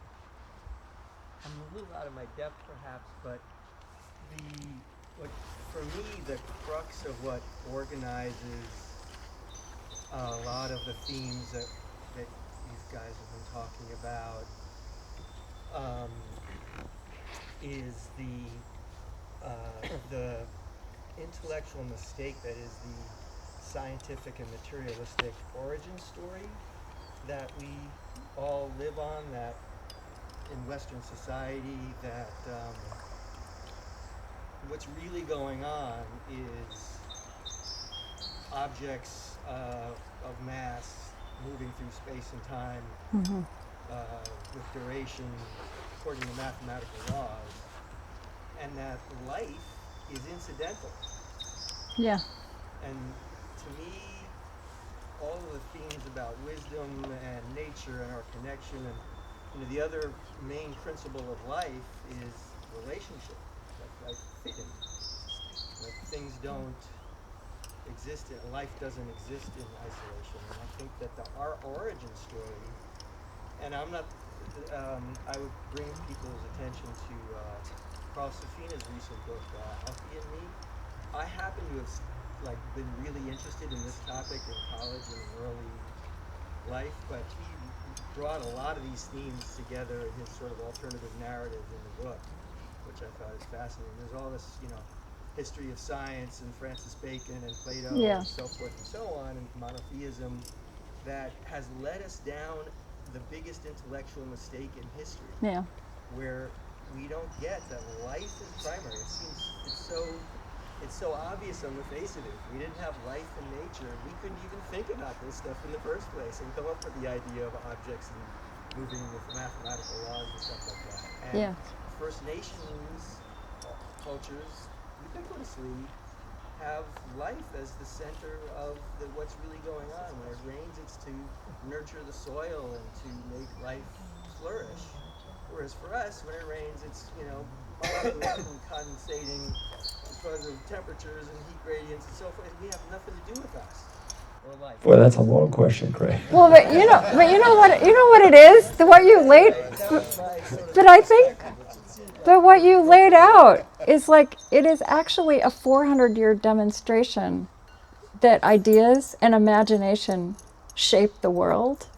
I'm a little out of my depth perhaps, but for me, the crux of what organizes a lot of the themes that these guys have been talking about is the intellectual mistake that is the scientific and materialistic origin story that we all live on, that in Western society, that what's really going on is objects of mass moving through space and time with duration according to mathematical laws, and that life is incidental. Yeah. And to me, all of the themes about wisdom and nature and our connection, and the other main principle of life is relationship. Like fit in. Like things don't life doesn't exist in isolation. And I think that our origin story, and I'm not, I would bring people's attention to Carl Safina's recent book, Alfie and Me. I happen to have been really interested in this topic in college and in early life, but he brought a lot of these themes together in his sort of alternative narrative in the book, which I thought is fascinating. There's all this, history of science and Francis Bacon and Plato and so forth and so on, and monotheism that has led us down the biggest intellectual mistake in history. Yeah. Where we don't get that life is primary. It seems it's so obvious on the face of it. If we didn't have life in nature, we couldn't even think about this stuff in the first place and come up with the idea of objects and moving with mathematical laws and stuff like that. And First Nations cultures ubiquitously have life as the center of what's really going on. When it rains, it's to nurture the soil and to make life flourish. Whereas for us, when it rains, it's, molecules and condensating because of temperatures and heat gradients and so forth. We have nothing to do with us or life. Boy, that's a long question, Craig. Well, but you know what it is. What you laid, but I think, but what you laid out is it is actually a 400-year demonstration that ideas and imagination shape the world,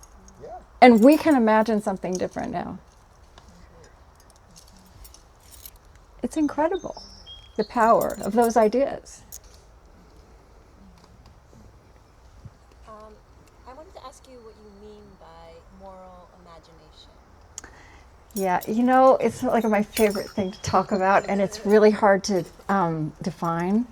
and we can imagine something different now. It's incredible, the power of those ideas. I wanted to ask you what you mean by moral imagination. Yeah, it's my favorite thing to talk about, and it's really hard to define.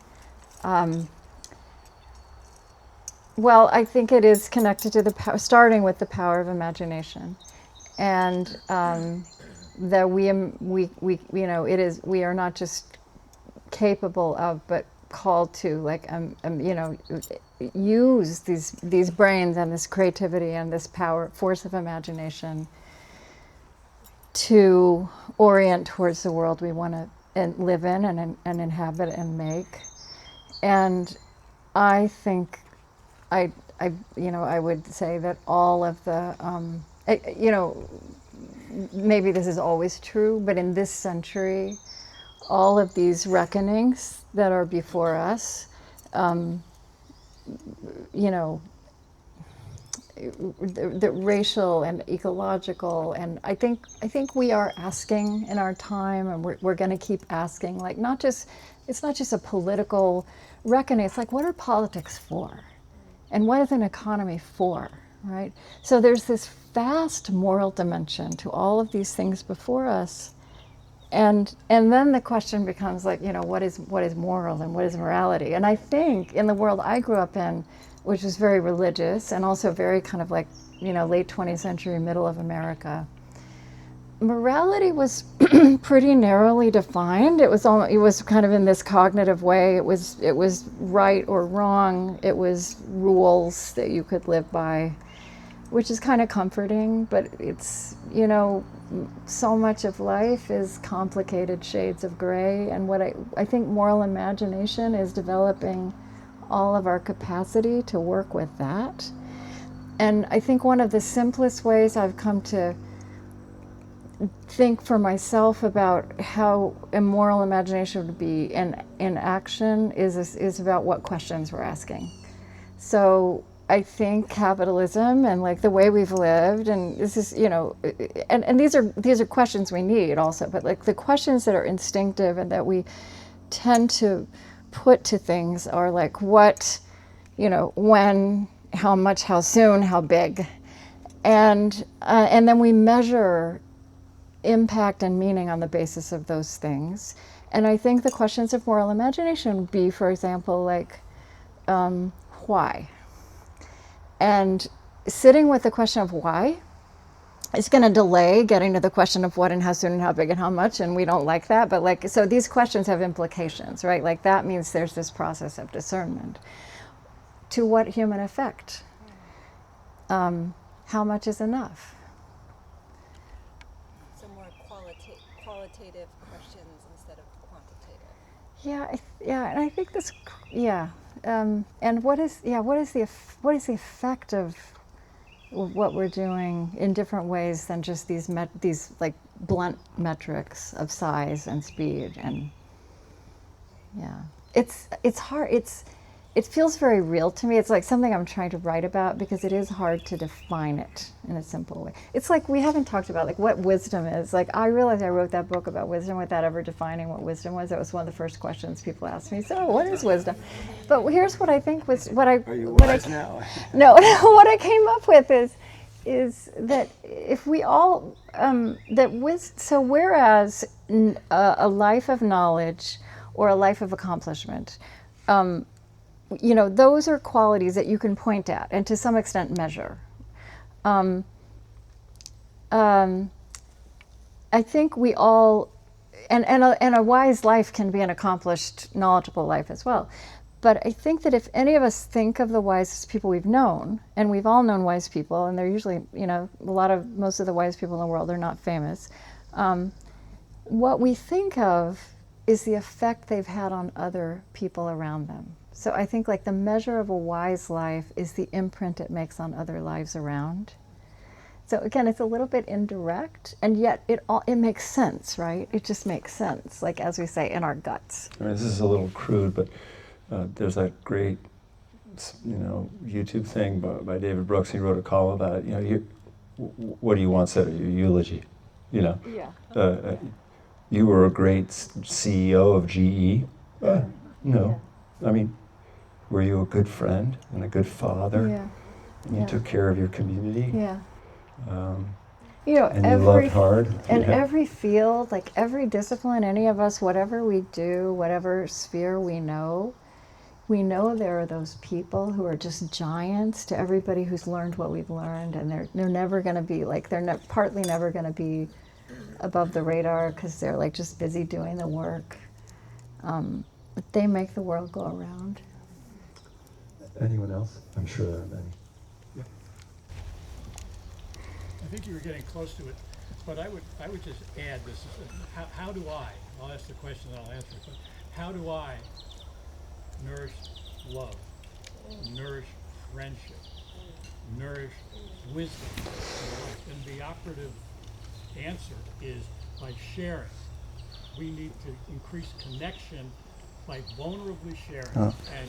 Well, I think it is connected to starting with the power of imagination, and that we are not just capable of, but called to use these brains and this creativity and this force of imagination to orient towards the world we want to live in and inhabit and make. And I think I would say that all of the maybe this is always true, but in this century, all of these reckonings that are before us, the racial and ecological, and I think we are asking in our time, and we're going to keep asking. It's not just a political reckoning. It's what are politics for, and what is an economy for, right? So there's this vast moral dimension to all of these things before us, and then the question becomes what is moral and what is morality? And I think in the world I grew up in, which was very religious and also very kind of late 20th century, middle of America, morality was pretty narrowly defined. It was kind of in this cognitive way. It was right or wrong. It was rules that you could live by, which is kind of comforting, but it's, so much of life is complicated shades of gray, and what I think moral imagination is developing all of our capacity to work with that. And I think one of the simplest ways I've come to think for myself about how a moral imagination would be in action is about what questions we're asking. So I think capitalism and the way we've lived, and this is and these are questions we need also, but the questions that are instinctive and that we tend to put to things are what, when, how much, how soon, how big, and then we measure impact and meaning on the basis of those things. And I think the questions of moral imagination would be, for example, why? And sitting with the question of why is going to delay getting to the question of what and how soon and how big and how much, and we don't like that. But so these questions have implications, right? That means there's this process of discernment. To what human effect? How much is enough? So more qualitative questions instead of quantitative. Yeah, and I think this, yeah. And what is the effect of what we're doing in different ways than just these like blunt metrics of size and speed? And yeah, it's hard. It feels very real to me. It's like something I'm trying to write about because it is hard to define it in a simple way. It's like we haven't talked about like what wisdom is. Like I realized I wrote that book about wisdom without ever defining what wisdom was. That was one of the first questions people asked me. So what is wisdom? But here's what I think was Are you wise now? No, what I came up with is that if we all so whereas a life of knowledge or a life of accomplishment, those are qualities that you can point at and to some extent measure. I think we all, and a wise life can be an accomplished, knowledgeable life as well. But I think that if any of us think of the wisest people we've known, and we've all known wise people, and they're usually, most of the wise people in the world are not famous, what we think of is the effect they've had on other people around them. So I think like the measure of a wise life is the imprint it makes on other lives around. So again, it's a little bit indirect, and yet it makes sense, right? It just makes sense, like as we say, in our guts. I mean, this is a little crude, but there's that great, YouTube thing by David Brooks. He wrote a column about it. What do you want said at your eulogy? Yeah. You were a great CEO of GE. No, I mean, were you a good friend and a good father? Yeah. And you took care of your community. Yeah. And you loved hard. And every field, like every discipline, any of us, whatever we do, whatever sphere we know there are those people who are just giants to everybody who's learned what we've learned, and they're never going to be like, partly never going to be above the radar because they're like just busy doing the work. But they make the world go around. Anyone else? I'm sure there are many. I think you were getting close to it, but I would just add this: how do I? I'll ask the question and I'll answer it. But how do I nourish love, nourish friendship, nourish wisdom? And the operative answer is by sharing. We need to increase connection by vulnerably sharing, and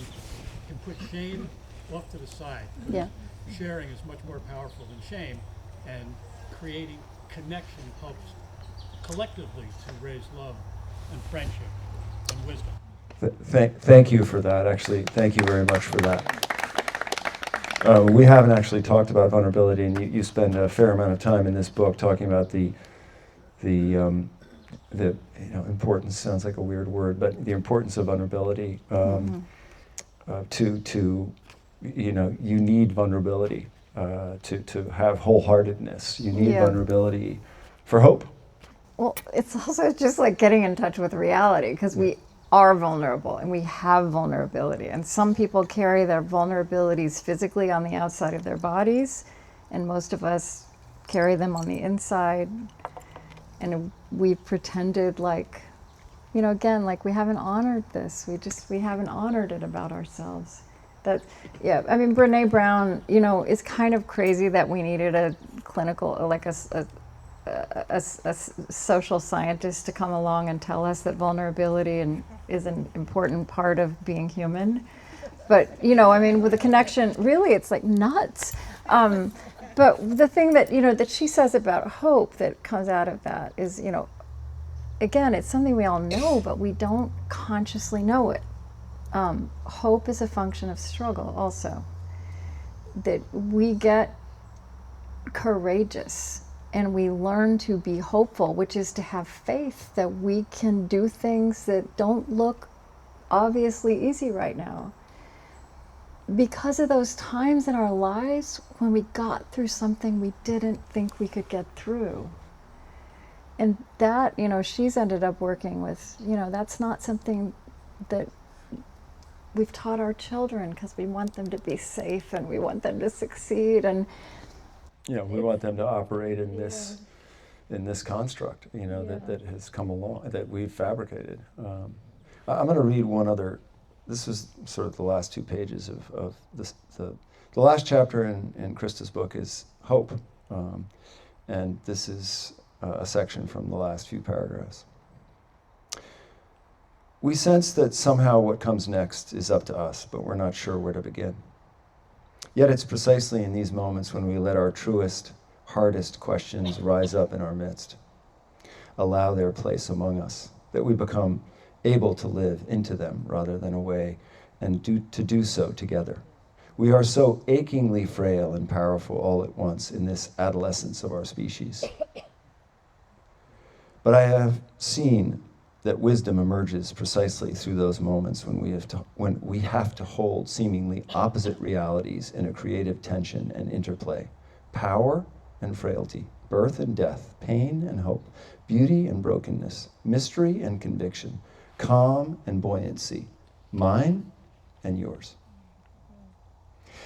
can put shame off to the side. Yeah. Sharing is much more powerful than shame, and creating connection helps collectively to raise love and friendship and wisdom. Thank you for that, actually. Thank you very much for that. We haven't actually talked about vulnerability, and you spend a fair amount of time in this book talking about the importance, sounds like a weird word, but the importance of vulnerability. You need vulnerability to have wholeheartedness. You need vulnerability for hope. Well, it's also just like getting in touch with reality, because we are vulnerable and we have vulnerability. And some people carry their vulnerabilities physically on the outside of their bodies, and most of us carry them on the inside. And we've pretended like, again, like we haven't honored this. We haven't honored it about ourselves. Brene Brown, it's kind of crazy that we needed a clinical, like a social scientist to come along and tell us that vulnerability is an important part of being human. But, with the connection, really, it's like nuts. But the thing that, that she says about hope that comes out of that is, again, it's something we all know, but we don't consciously know it. Hope is a function of struggle also. That we get courageous and we learn to be hopeful, which is to have faith that we can do things that don't look obviously easy right now. Because of those times in our lives when we got through something we didn't think we could get through. And that, she's ended up working with, that's not something that we've taught our children, because we want them to be safe and we want them to succeed. And we want them to operate in this construct, that has come along, that we've fabricated. I'm going to read one other this was sort of the last 2 pages of this, the last chapter in Krista's book is hope. And this is a section from the last few paragraphs. We sense that somehow what comes next is up to us, but we're not sure where to begin. Yet it's precisely in these moments when we let our truest, hardest questions rise up in our midst, allow their place among us, that we become able to live into them rather than away, and to do so together. We are so achingly frail and powerful all at once in this adolescence of our species. But I have seen that wisdom emerges precisely through those moments when we have to hold seemingly opposite realities in a creative tension and interplay. Power and frailty, birth and death, pain and hope, beauty and brokenness, mystery and conviction, calm and buoyancy, mine and yours.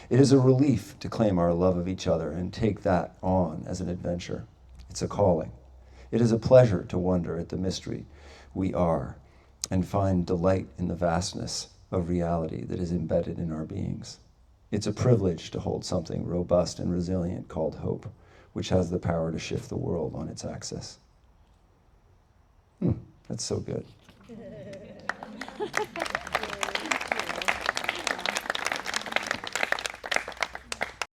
It is a relief to claim our love of each other and take that on as an adventure. It's a calling. It is a pleasure to wonder at the mystery we are and find delight in the vastness of reality that is embedded in our beings. It's a privilege to hold something robust and resilient called hope, which has the power to shift the world on its axis. That's so good.